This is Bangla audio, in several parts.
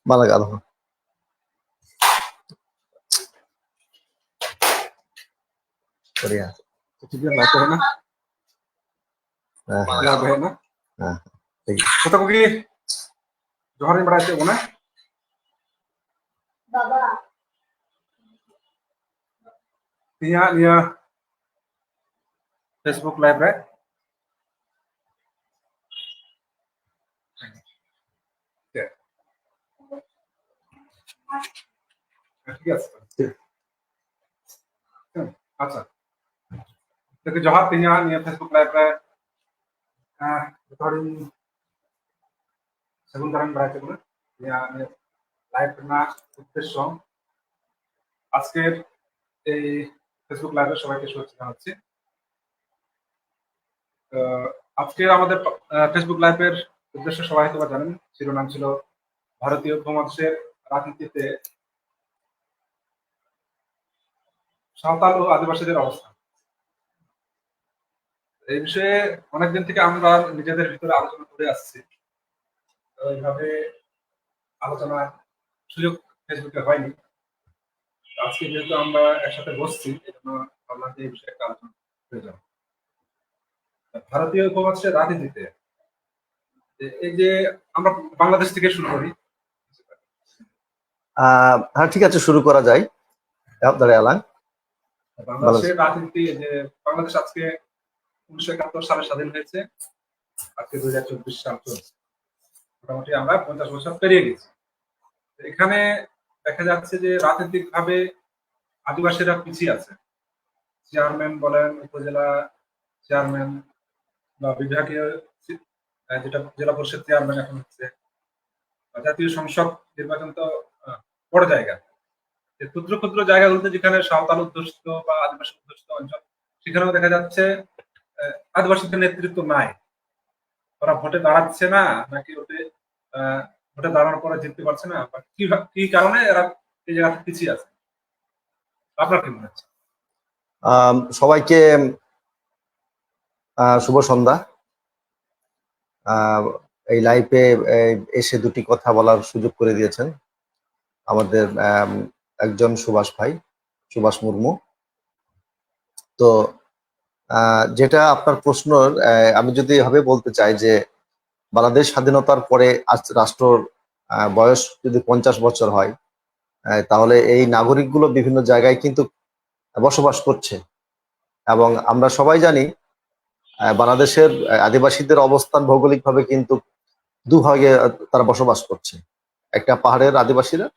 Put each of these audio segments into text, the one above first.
Malagado. Korea. Jadi dia nggak tahu nggak tahu na. Kata pergi, Joharin berarti mana? Baba. Dia Facebook Live right? ঠিক আছে আচ্ছা দেখো জহার তিনিয়া নিয়ে ফেসবুক লাইভ রে রেকর্ডিং সেগুন কারণ বাড়াইতে বলে লাইভ না উদ্দেশ্য আজকের এই ফেসবুক লাইভে সবাইকে শুভেচ্ছা জানাচ্ছি আজকে আমাদের ফেসবুক লাইভের উদ্দেশ্য সবাই হয়তো জানেন শিরোনাম ছিল ভারতীয় উপমহাদেশের রাজনীতিতে সাঁওতাল ও আদিবাসীদের অবস্থান এই বিষয়ে অনেকদিন থেকে আমরা নিজেদের ভিতরে আলোচনা করে আসছি এইভাবে আলোচনার সুযোগ ফেসবুকে হয়নি আজকে যেহেতু আমরা একসাথে বসছি এই জন্য ভাবলাম যে এই বিষয়ে একটা আলোচনা হয়ে যাবে ভারতীয় উপমহাদেশের রাজনীতিতে এই যে আমরা বাংলাদেশ থেকে শুরু করি হ্যাঁ ঠিক আছে শুরু করা যায় আপনারা এলান বাংলাদেশের রাজনীতি যে বাংলাদেশ আজকে 1971 সালে স্বাধীন হয়েছে আজকে 2024 সাল চলছে মোটামুটি আমরা 50 বছর পেরিয়ে গেছি এখানে দেখা যাচ্ছে যে রাজনৈতিক ভাবে আদিবাসীরা পিছিয়ে আছে চেয়ারম্যান বলেন উপজেলা চেয়ারম্যান বা বিভাগীয় যেটা জেলা পরিষদ চেয়ারম্যান এখন হচ্ছে জাতীয় সংসদ নির্বাচন তো বড় জায়গা ক্ষুদ্র ক্ষুদ্র জায়গাগুলোতে যেখানে সাঁওতাল অধ্যুষিত বা আদিবাসী অধ্যুষিত অঞ্চল সেখানেও দেখা যাচ্ছে আদিবাসীদের নেতৃত্ব নাই ওরা ভোটে দাঁড়াচ্ছে না নাকি ভোটে দাঁড়ানোর পরে জিততে পারছে না বা কি কারণে এরা এই জায়গাতে পিছিয়ে আছে আপনার কি মনে হচ্ছে সবাইকে শুভ সন্ধ্যা এই লাইভে এসে দুটি কথা বলার সুযোগ করে দিয়েছেন আমাদের একজন সুভাষ মুর্মু তো যেটা আপনার প্রশ্ন আমি যদি এভাবে বলতে চাই যে বাংলাদেশ স্বাধীনতার পরে আজ রাষ্ট্রর বয়স যদি 50 বছর হয় তাহলে এই নাগরিকগুলো বিভিন্ন জায়গায় কিন্তু বসবাস করছে এবং আমরা সবাই জানি বাংলাদেশের আদিবাসীদের অবস্থান ভৌগোলিকভাবে কিন্তু দুভাগে তারা বসবাস করছে একটা পাহাড়ের আদিবাসীরা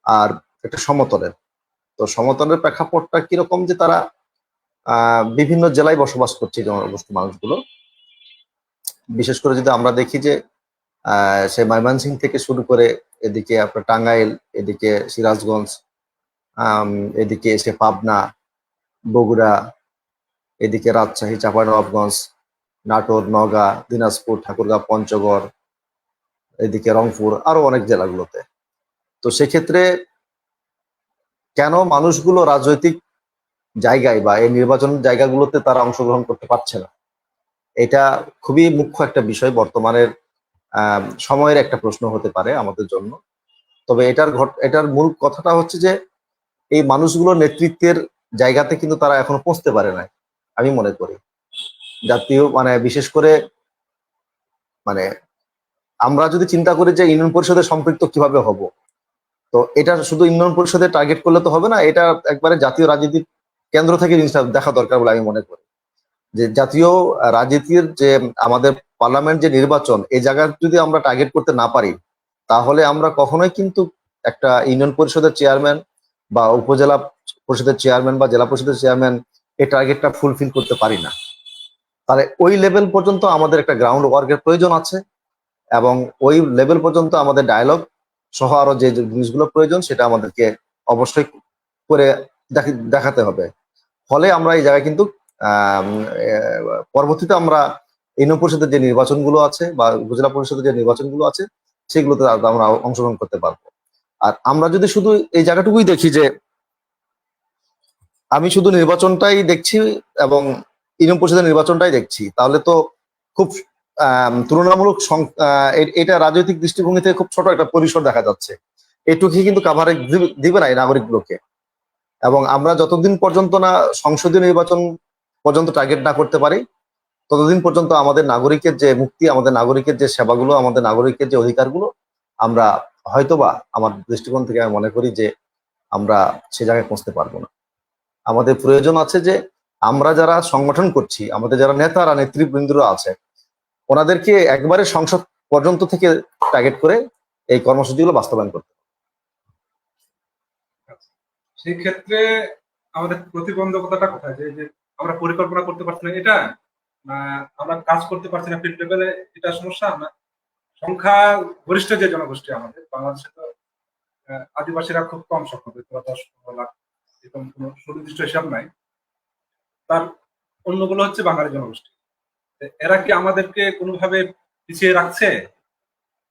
আর একটা সমতলের তো সমতলের প্রেক্ষাপটটা কিরকম যে তারা বিভিন্ন জেলায় বসবাস করছে জনগোষ্ঠী মানুষগুলো বিশেষ করে যদি আমরা দেখি যে সে ময়মনসিংহ থেকে শুরু করে এদিকে আপনার টাঙ্গাইল এদিকে সিরাজগঞ্জ এদিকে এসে পাবনা বগুড়া এদিকে রাজশাহী চাঁপাইনবাবগঞ্জ নাটোর নওগাঁ দিনাজপুর ঠাকুরগাঁও পঞ্চগড় এদিকে রংপুর আরো অনেক জেলাগুলোতে তো সেক্ষেত্রে কেন মানুষগুলো রাজনৈতিক জায়গায় বা এই নির্বাচন জায়গাগুলোতে তারা অংশগ্রহণ করতে পারছে না এটা খুবই মুখ্য একটা বিষয় বর্তমানের সময়ের একটা প্রশ্ন হতে পারে আমাদের জন্য তবে এটার মূল কথাটা হচ্ছে যে এই মানুষগুলো নেতৃত্বের জায়গাতে কিন্তু তারা এখনো পৌঁছতে পারে না আমি মনে করি জাতীয় বিশেষ করে আমরা যদি চিন্তা করি যে ইউনিয়ন পরিষদে সম্পৃক্ত কিভাবে হব তো এটা শুধু ইউনিয়ন পরিষদে টার্গেট করলে তো হবে না এটা একবারে জাতীয় রাজনীতির কেন্দ্র থেকে জিনিসটা দেখা দরকার বলে আমি মনে করি যে জাতীয় রাজনীতির যে আমাদের পার্লামেন্ট যে নির্বাচন এই জায়গা যদি আমরা টার্গেট করতে না পারি তাহলে আমরা কখনোই কিন্তু একটা ইউনিয়ন পরিষদের চেয়ারম্যান বা উপজেলা পরিষদের চেয়ারম্যান বা জেলা পরিষদের চেয়ারম্যান এই টার্গেটটা ফুলফিল করতে পারি না তাহলে ওই লেভেল পর্যন্ত আমাদের একটা গ্রাউন্ড ওয়ার্কের প্রয়োজন আছে এবং ওই লেভেল পর্যন্ত আমাদের ডায়ালগ সহ আরো যে জিনিসগুলো প্রয়োজন সেটা আমাদেরকে অবশ্যই করে দেখাতে হবে ফলে আমরা এই জায়গায় কিন্তু পরবর্তীতে আমরা ইউনিয়ন পরিষদের যে নির্বাচনগুলো আছে বা উপজেলা পরিষদের যে নির্বাচনগুলো আছে সেগুলোতে আমরা অংশগ্রহণ করতে পারবো আর আমরা যদি শুধু এই জায়গাটুকুই দেখি যে আমি শুধু নির্বাচনটাই দেখছি এবং ইউনিয়ন পরিষদের নির্বাচনটাই দেখছি তাহলে তো খুব তুলনামূলক এটা রাজনৈতিক দৃষ্টিভঙ্গি থেকে খুব ছোট একটা পরিসর দেখা যাচ্ছে। এটুকুই কিন্তু কাভারেজ দিবে না এই নাগরিকগুলোকে। এবং আমরা যতদিন পর্যন্ত না সংসদীয় নির্বাচন পর্যন্ত টার্গেট না করতে পারি, ততদিন পর্যন্ত আমাদের নাগরিকের যে মুক্তি, আমাদের নাগরিকের যে সেবাগুলো, আমাদের নাগরিকের যে অধিকারগুলো, আমরা হয়তোবা আমার দৃষ্টিকোণ থেকে আমি মনে করি যে আমরা সে জায়গায় পৌঁছতে পারবো না। আমাদের প্রয়োজন আছে যে আমরা যারা সংগঠন করছি, আমাদের যারা নেতারা নেতৃবৃন্দরা আছে, ওনাদেরকে একবারে সংসদ পর্যন্ত থেকে টার্গেট করে এই কর্মসূচিগুলো বাস্তবায়ন করতে। সেই ক্ষেত্রে আমাদের প্রতিবন্ধকতাটা কোথায়? যে আমরা পরিকল্পনা করতে পারছি না এটা, না আমরা কাজ করতে পারছি না ফিল্ড লেভেলে, এটা সমস্যা? না সংখ্যা গরিষ্ঠ যে জনগোষ্ঠী আমাদের বাংলাদেশে, তো আদিবাসীরা খুব কম সংখ্যক, 10-15 লাখ, এরকম কোনো সুনির্দিষ্ট হিসাব নাই। তার অন্যগুলো হচ্ছে বাঙালি জনগোষ্ঠী। এরা কি আমাদেরকে কোনোভাবে পিছিয়ে রাখছে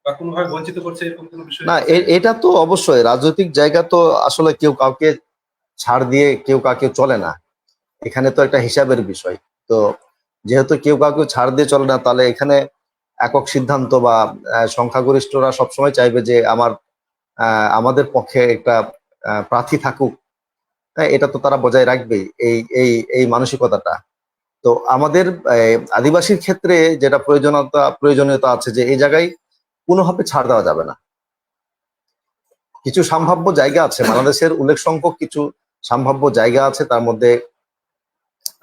বা কোনোভাবে বঞ্চিত করছে, এরকম কোনো বিষয়? না, এটা তো অবশ্যই রাজনৈতিক জায়গা, তো আসলে কেউ কাউকে ছাড় দিয়ে কেউ কাউকে চলে না। এখানে তো একটা হিসাবের বিষয়। তো যেহেতু কেউ কাউকে ছাড় দিয়ে চলে না, তাহলে এখানে একক সিদ্ধান্ত বা সংখ্যাগরিষ্ঠরা সবসময় চাইবে যে আমাদের পক্ষে একটা প্রার্থী থাকুক। হ্যাঁ, এটা তো তারা বজায় রাখবেই, এই এই এই মানসিকতাটা। তো আমাদের আদিবাসীর ক্ষেত্রে যেটা প্রয়োজনীয়তা আছে যে এই জায়গায় কোনোভাবে ছাড় দেওয়া যাবে না। কিছু সম্ভাব্য জায়গা আছে বাংলাদেশের, উল্লেখ সংখ্যক কিছু সম্ভাব্য জায়গা আছে, তার মধ্যে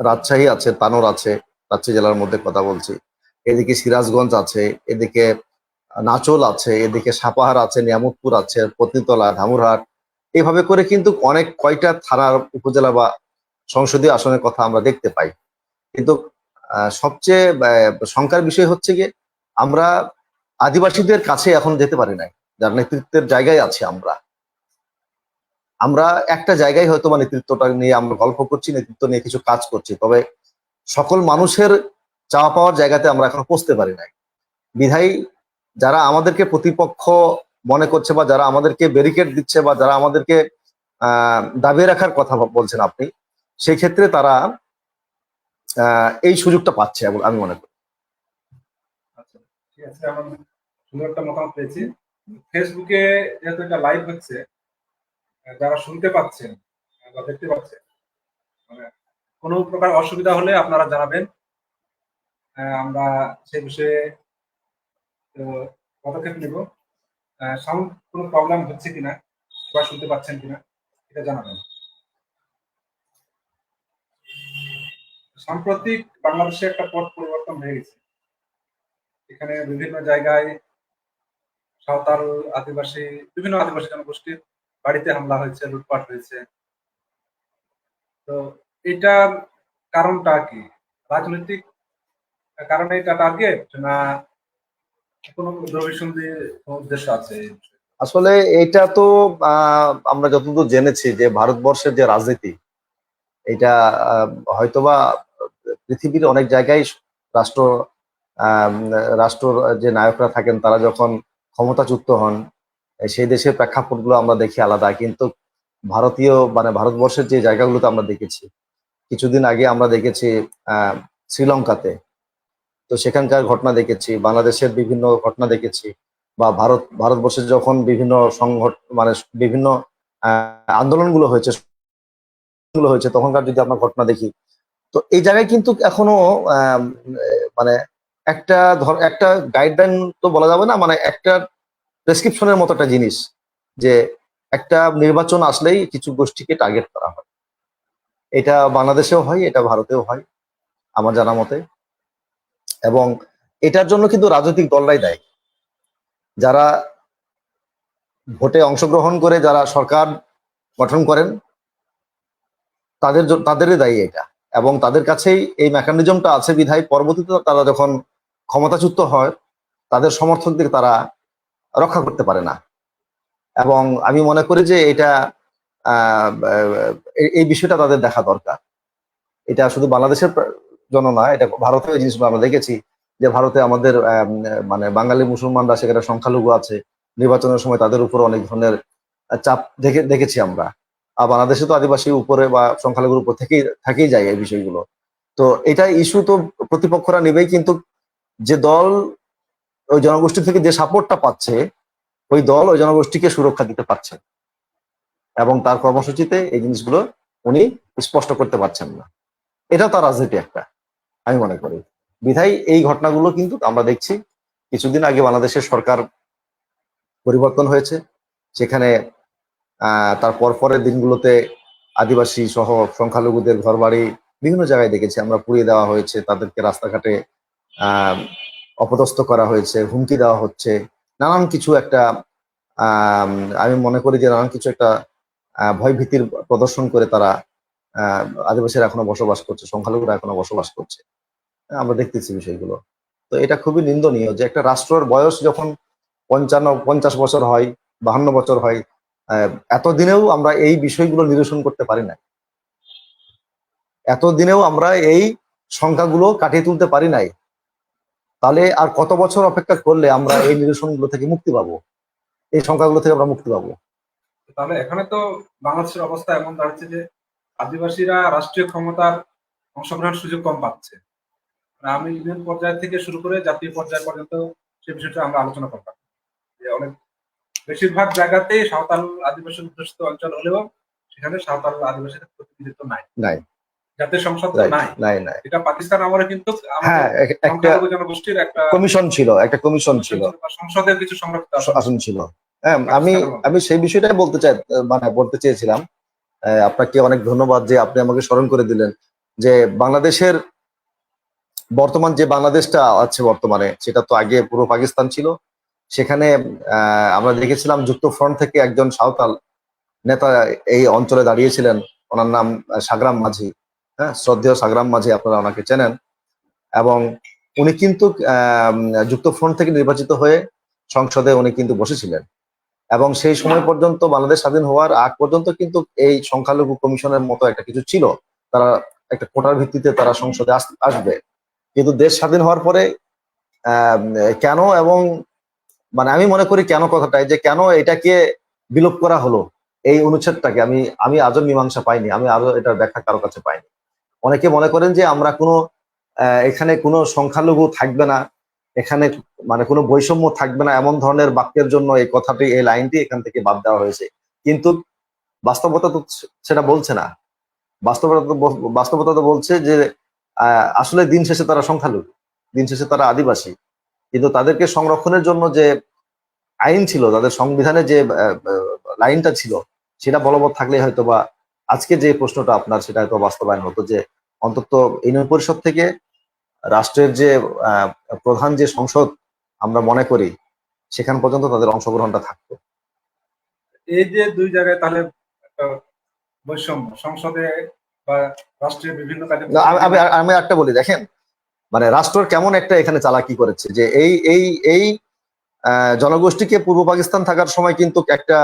রাজশাহী আছে, তানোর আছে, রাজশাহী জেলার মধ্যে কথা বলছি, এদিকে সিরাজগঞ্জ আছে, এদিকে নাচল আছে, এদিকে সাপাহার আছে, নিয়ামতপুর আছে, পত্নীতলা, ধামুরহাট, এইভাবে করে কিন্তু অনেক কয়টা থানার উপজেলা বা সংসদীয় আসনের কথা আমরা দেখতে পাই। কিন্তু সবচেয়ে শঙ্কার বিষয় হচ্ছে গিয়ে আমরা আদিবাসীদের কাছে এখন যেতে পারি নাই, যার নেতৃত্বের জায়গায় আছি আমরা একটা জায়গায় হয়তো বা নেতৃত্বটা নিয়ে আমরা গল্প করছি, নেতৃত্ব নিয়ে কিছু কাজ করছি, তবে সকল মানুষের চাওয়া পাওয়ার জায়গাতে আমরা এখনো পৌঁছতে পারি নাই। বিধায়ী যারা আমাদেরকে প্রতিপক্ষ মনে করছে, বা যারা আমাদেরকে ব্যারিকেড দিচ্ছে, বা যারা আমাদেরকে দাবিয়ে রাখার কথা বলছেন আপনি, সেই ক্ষেত্রে তারা এই সুযোগটা পাচ্ছে আমি মনে করি। আচ্ছা, ঠিক আছে, আমার সুন্দর একটা মতামত পেয়েছি। ফেসবুকে যেহেতু এটা লাইভ হচ্ছে, যারা শুনতে পাচ্ছেন বা দেখতে পাচ্ছেন, মানে কোনো প্রকার অসুবিধা হলে আপনারা জানাবেন, আমরা সে বিষয়ে পদক্ষেপ নেব। সাউন্ড কোনো প্রবলেম হচ্ছে কিনা, সবাই শুনতে পাচ্ছেন কিনা, এটা জানাবেন। সাম্প্রতিক বাংলাদেশে একটা পথ পরিবর্তন হয়ে গেছে। এখানে বিভিন্ন জায়গায় সাঁওতাল, আদিবাসী, বিভিন্ন আদিবাসী জনগোষ্ঠীর বাড়িতে হামলা হয়েছে, লুটপাট হয়েছে। তো এটা কারণটা কি? রাজনৈতিক কারণে এটা টার্গেট, না কোনো দ্রব্যসন্ধি উদ্দেশ্য আছে? আসলে এটা তো আমরা যতদূর জেনেছি যে ভারতবর্ষের যে রাজনীতি, এটা হয়তোবা পৃথিবীর অনেক জায়গায় রাষ্ট্র আহ, রাষ্ট্র যে নায়করা থাকেন তারা যখন ক্ষমতাচ্যুত হন, সেই দেশের প্রেক্ষাপটগুলো আমরা দেখি আলাদা। কিন্তু ভারতবর্ষের যে জায়গাগুলোতে আমরা দেখেছি, কিছুদিন আগে আমরা দেখেছি শ্রীলঙ্কাতে, তো সেখানকার ঘটনা দেখেছি, বাংলাদেশের বিভিন্ন ঘটনা দেখেছি, বা ভারতবর্ষে যখন বিভিন্ন বিভিন্ন আন্দোলনগুলো হয়েছে তখনকার যদি আমরা ঘটনা দেখি, তো এই জায়গায় কিন্তু এখনো মানে একটা গাইডলাইন তো বলা যাবে না, মানে একটা প্রেসক্রিপশনের মতো একটা জিনিস, যে একটা নির্বাচন আসলেই কিছু গোষ্ঠীকে টার্গেট করা হয়। এটা বাংলাদেশেও হয়, এটা ভারতেও হয় আমার জানা মতে। এবং এটার জন্য কিন্তু রাজনৈতিক দলরাই দায়ী, যারা ভোটে অংশগ্রহণ করে যারা সরকার গঠন করেন, তাদেরই দায়ী এটা। এবং তাদের কাছেই এই মেকানিজমটা আছে বিধায় পরবর্তীতে তারা যখন ক্ষমতাচ্যুত হয়, তাদের সমর্থকদের তারা রক্ষা করতে পারে না। এবং আমি মনে করি যে এটা এই বিষয়টা তাদের দেখা দরকার। এটা শুধু বাংলাদেশের জন্য না, এটা ভারতেও এই জিনিসগুলো আমরা দেখেছি, যে ভারতে আমাদের মানে বাঙালি মুসলমানরা সেখানে সংখ্যালঘু আছে, নির্বাচনের সময় তাদের উপর অনেক ধরনের চাপ দেখেছি আমরা। আর বাংলাদেশে তো আদিবাসী উপরে বা সংখ্যালঘুর উপর থেকেই যায় এই বিষয়গুলো। তো এটা ইস্যু তো প্রতিপক্ষরা নেবেই, কিন্তু যে দল ওই জনগোষ্ঠী থেকে যে সাপোর্টটা পাচ্ছে, ওই দল ওই জনগোষ্ঠীকে সুরক্ষা দিতে পারছে এবং তার কর্মসূচিতে এই জিনিসগুলো উনি স্পষ্ট করতে পারছেন না। এটা তার রাজনীতি একটা, আমি মনে করি। বিধায় এই ঘটনাগুলো কিন্তু আমরা দেখছি। কিছুদিন আগে বাংলাদেশের সরকার পরিবর্তন হয়েছে, সেখানে তার পরের দিনগুলোতে আদিবাসী সহ সংখ্যালঘুদের ঘরবাড়ি বিভিন্ন জায়গায় দেখেছি আমরা, পুড়িয়ে দেওয়া হয়েছে, তাদেরকে রাস্তাঘাটে আহ অপদস্থ করা হয়েছে, হুমকি দেওয়া হচ্ছে, নানান কিছু একটা আহ আমি মনে করি যে নানান কিছু একটা ভয় ভীতির প্রদর্শন করে তারা আদিবাসীরা এখনো বসবাস করছে, সংখ্যালঘুরা এখনো বসবাস করছে। আমরা দেখতেছি বিষয়গুলো। তো এটা খুবই নিন্দনীয় যে একটা রাষ্ট্রের বয়স যখন 50 বছর হয়, 52 বছর হয়, এতদিনেও আমরা এই বিষয়গুলো নিরসন করতে পারি না, এতদিনেও আমরা এই সংখ্যাগুলো কাটিয়ে তুলতে পারি নাই। তাহলে আর কত বছর অপেক্ষা করলে আমরা এই নিরসনগুলো থেকে মুক্তি পাবো, এই সংখ্যাগুলো থেকে আমরা মুক্তি পাবো? তাহলে এখানে তো বাংলাদেশের অবস্থা এমন দাঁড়াচ্ছে যে আদিবাসীরা রাষ্ট্রীয় ক্ষমতার অংশগ্রহণের সুযোগ কম পাচ্ছে। আমি ইউনিয়ন পর্যায় থেকে শুরু করে জাতীয় পর্যায় পর্যন্ত সে বিষয়টা আমরা আলোচনা করতাম যে অনেক বেশিরভাগ জায়গাতেই সাঁওতাল আদিবাসী অধ্যুষিত অঞ্চল হলেও সেখানে সাঁওতাল আদিবাসীদের প্রতিনিধিত্ব নাই, নাই, জাতীয় সংসদ নাই। নাই, নাই। এটা পাকিস্তান আমলে কিন্তু হ্যাঁ, একটা সংখ্যালঘু জনগোষ্ঠীর একটা কমিশন ছিল, একটা কমিশন ছিল, সংসদের কিছু সংরক্ষিত আসন ছিল। হ্যাঁ, আমি সেই বিষয়টাই বলতে চেয়েছিলাম। আপনাকে অনেক ধন্যবাদ যে আপনি আমাকে স্মরণ করে দিলেন যে বাংলাদেশের বর্তমান যে বাংলাদেশটা আছে বর্তমানে, সেটা তো আগে পুরো পাকিস্তান ছিল। সেখানে আমরা দেখেছিলাম যুক্ত ফ্রন্ট থেকে একজন সাঁওতাল নেতা এই অঞ্চলে দাঁড়িয়েছিলেন, ওনার নাম সাগরাম মাঝি। হ্যাঁ, শ্রদ্ধেয় সাগরাম মাঝি, আপনারা ওনাকে চেনেন। এবং উনি কিন্তু যুক্ত ফ্রন্ট থেকে নির্বাচিত হয়ে সংসদে উনি কিন্তু বসেছিলেন এবং সেই সময় পর্যন্ত, বাংলাদেশ স্বাধীন হওয়ার আগ পর্যন্ত কিন্তু এই সংখ্যালঘু কমিশনের মতো একটা কিছু ছিল, তারা একটা কোটার ভিত্তিতে তারা সংসদে আসবে। কিন্তু দেশ স্বাধীন হওয়ার পরে কেন, এবং আমি মনে করি কেন কথাটাই, যে কেন এটাকে বিলোপ করা হলো, এই অনুচ্ছেদটাকে আমি আজও মীমাংসা পাইনি, আমি আজও এটার ব্যাখ্যা কারো কাছে পাইনি। অনেকে মনে করেন যে আমরা এখানে কোনো সংখ্যালঘু থাকবে না, এখানে কোনো বৈষম্য থাকবে না, এমন ধরনের বাক্যের জন্য এই কথাটি, এই লাইনটি এখান থেকে বাদ দেওয়া হয়েছে। কিন্তু বাস্তবতা তো সেটা বলছে না। বাস্তবতা তো বলছে যে আসলে দিন শেষে তারা সংখ্যালঘু, দিন শেষে তারা আদিবাসী। কিন্তু তাদেরকে সংরক্ষণের জন্য যে আইন ছিল, তাদের সংবিধানে যে লাইনটা ছিল, সেটা বলবৎ থাকলে হয়তো বা আজকে যে প্রশ্নটা আপনার, সেটা হয়তো বাস্তবায়ন হতো, যে অন্তত ইউনিয়ন পরিষদ থেকে রাষ্ট্রের যে প্রধান যে সংসদ আমরা মনে করি, সেখান পর্যন্ত তাদের অংশগ্রহণটা থাকতো। এই যে দুই জায়গায় তাহলে একটা বৈষম্য সংসদে বা রাষ্ট্রের বিভিন্ন কাজে। আমি একটা বলি, দেখেন, রাষ্ট্র কেমন একটা এখানে চালাকি করেছে, যে এই জনগোষ্ঠীকে পূর্ব পাকিস্তান থাকার সময় কিন্তু একটা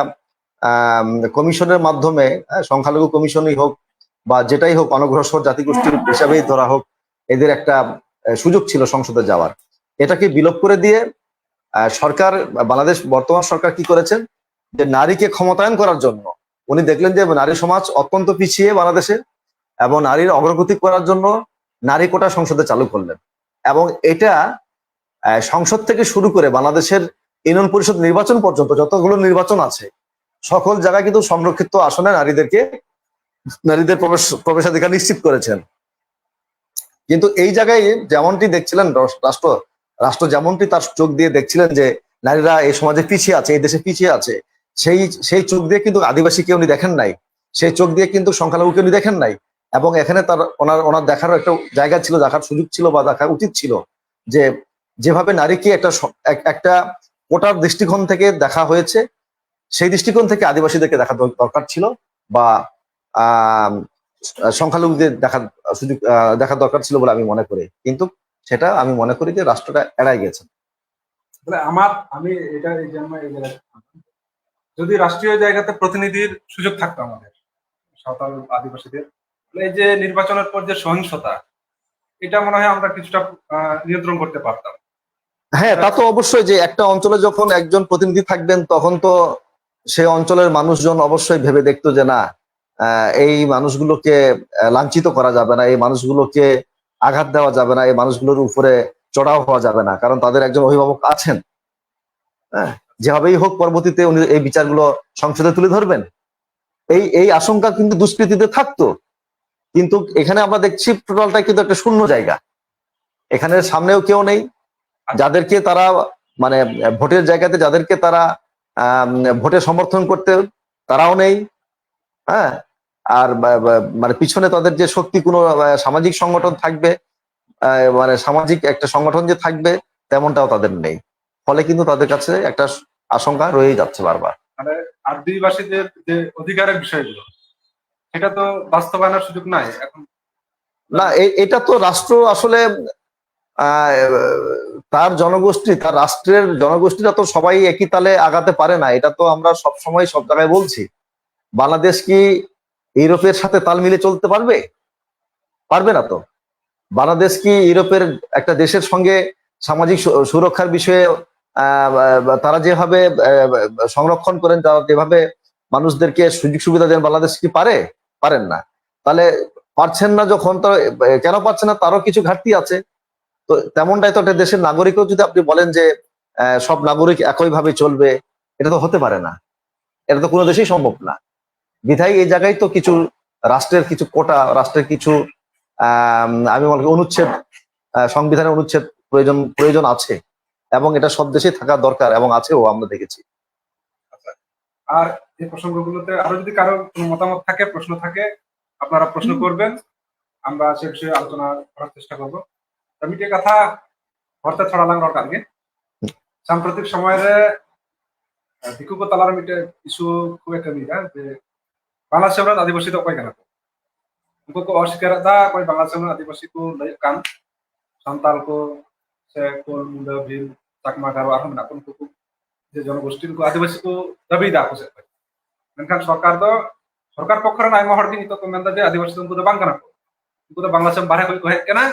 কমিশনের মাধ্যমে, সংখ্যালঘু কমিশনই হোক বা যেটাই হোক, অনগ্রসর জাতিগোষ্ঠীর হিসাবেই ধরা হোক, এদের একটা সুযোগ ছিল সংসদে যাওয়ার। এটাকে বিলোপ করে দিয়ে সরকার, বাংলাদেশ বর্তমান সরকার কি করেছেন, যে নারীকে ক্ষমতায়ন করার জন্য উনি দেখলেন যে নারী সমাজ অত্যন্ত পিছিয়ে বাংলাদেশে, এবং নারীর অগ্রগতি করার জন্য নারী কোটা সংসদে চালু করলেন। এবং এটা সংসদ থেকে শুরু করে বাংলাদেশের ইউনিয়ন পরিষদ নির্বাচন পর্যন্ত যতগুলো নির্বাচন আছে, সকল জায়গায় কিন্তু সংরক্ষিত আসনে নারীদের প্রবেশাধিকার নিশ্চিত করেছেন। কিন্তু এই জায়গায় যেমনটি দেখছিলেন, রাষ্ট্র যেমনটি তার চোখ দিয়ে দেখছিলেন যে নারীরা এই সমাজে পিছিয়ে আছে, এই দেশে পিছিয়ে আছে, সেই চোখ দিয়ে কিন্তু আদিবাসীকে উনি দেখেন নাই, সেই চোখ দিয়ে কিন্তু সংখ্যালঘুকে উনি দেখেন নাই। এবং এখানে ওনার দেখারও একটা জায়গা ছিল, দেখার সুযোগ ছিল বা দেখা উচিত ছিল, যে যেভাবে নারীকে একটা কোটার দৃষ্টিকোণ থেকে দেখা হয়েছে, সেই দৃষ্টিকোণ থেকে আদিবাসীদেরকে দেখা দরকার ছিল, বা সংখ্যালঘুদের দেখার দরকার ছিল বলে আমি মনে করি। কিন্তু সেটা আমি মনে করি যে রাষ্ট্রটা এড়াই গেছে। আমি এটা এই জন্য যদি রাষ্ট্রীয় জায়গাতে প্রতিনিধির সুযোগ থাকতো আমাদের সাঁওতাল আদিবাসীদের, এই যে নির্বাচনের পর যে সহিংসতা, এটা মনে হয় আমরা কিছুটা নিয়ন্ত্রণ করতে পারতাম। হ্যাঁ, তা তো অবশ্যই, যে একটা অঞ্চলে যখন একজন প্রতিনিধি থাকবেন, তখন তো সেই অঞ্চলের মানুষজন অবশ্যই ভেবে দেখতো যে না, এই মানুষগুলোকে লাঞ্ছিত করা যাবে না, এই মানুষগুলোকে আঘাত দেওয়া যাবে না, এই মানুষগুলোর উপরে চড়াও হওয়া যাবে না, কারণ তাদের একজন অভিভাবক আছেন। হ্যাঁ, যেভাবেই হোক পরবর্তীতে উনি এই বিচারগুলো সংসদে তুলে ধরবেন, এই আশঙ্কা কিন্তু দুষ্কৃতীদের থাকতো। কিন্তু এখানে আমরা দেখছি টোটালটা কিন্তু একটা শূন্য জায়গা। এখানে সামনেও কেউ নেই, যাদেরকে তারা মানে ভোটের জায়গাতে যাদেরকে তারা ভোটে সমর্থন করতে, তারাও নেই। হ্যাঁ, আর মানে পিছনে তাদের যে শক্তি কোনো সামাজিক সংগঠন থাকবে, মানে সামাজিক একটা সংগঠন যে থাকবে, তেমনটাও তাদের নেই। ফলে কিন্তু তাদের কাছে একটা আশঙ্কা রয়েই যাচ্ছে বারবার। মানে আদিবাসীদের যে অধিকারের বিষয়গুলো, সেটা তো বাস্তবায়নের সুযোগ নাই এখন। না, এটা তো রাষ্ট্র আসলে আহ, তার জনগোষ্ঠী, তার রাষ্ট্রের জনগোষ্ঠীরা তো সবাই একই তালে আগাতে পারে না। এটা তো আমরা সব সময় সব জায়গায় বলছি। বাংলাদেশ কি ইউরোপের সাথে তাল মিলিয়ে চলতে পারবে? পারবে না তো। বাংলাদেশ কি ইউরোপের একটা দেশের সঙ্গে সামাজিক সুরক্ষার বিষয়ে তারা যেভাবে সংরক্ষণ করেন, তারা যেভাবে মানুষদেরকে সুযোগ সুবিধা দেন, বাংলাদেশ কি পারে? পারেন না। তাহলে পারছেন না যখন, তো কেন পারছেন না? তারও কিছু ঘাটতি আছে। তো তেমনটাই তো একটা দেশের নাগরিকও যদি আপনি বলেন যে সব নাগরিক একইভাবে চলবে, এটা তো হতে পারে না। এটা তো কোনো দেশেই সম্ভব না। বিধায় এই জায়গায় তো কিছু রাষ্ট্রের কিছু কোটা, রাষ্ট্রের কিছু আমি মনে করি অনুচ্ছেদ, সংবিধানের অনুচ্ছেদ প্রয়োজন আছে, এবং এটা সব দেশেই থাকা দরকার, এবং আছেও, আমরা দেখেছি। আর এই প্রসঙ্গগুলোতে আরো যদি কারো কোনো মতামত থাকে, প্রশ্ন থাকে, আপনারা প্রশ্ন করবেন, আমরা সে বিষয়ে আলোচনা করার চেষ্টা করব। মিটিয়ে কথা ভর্তা ছড়ালাম কালকে সাম্প্রতিক সময়ে দিকুকো তালার মিটে ইস্যু খুব একটা মিটা যে বাংলাদেশ आदिवासी तो कोई कहना उनको को अस्वीकार था कोई बांग्लादेश में आदिवासी को नहीं काम संताल को से कोल मुंडा भील चाकमा गारो आखम ना उनको যে জনগোষ্ঠীর আদিবাসী को দাবি দা আছে মেনখান সরকার পক্ষের নাই মহড় কিন্তু তো মেন্দা যে আদিবাসী উनको তো বাংকানা उनको तो बांग्लादेश में बाहर कोई कहे केना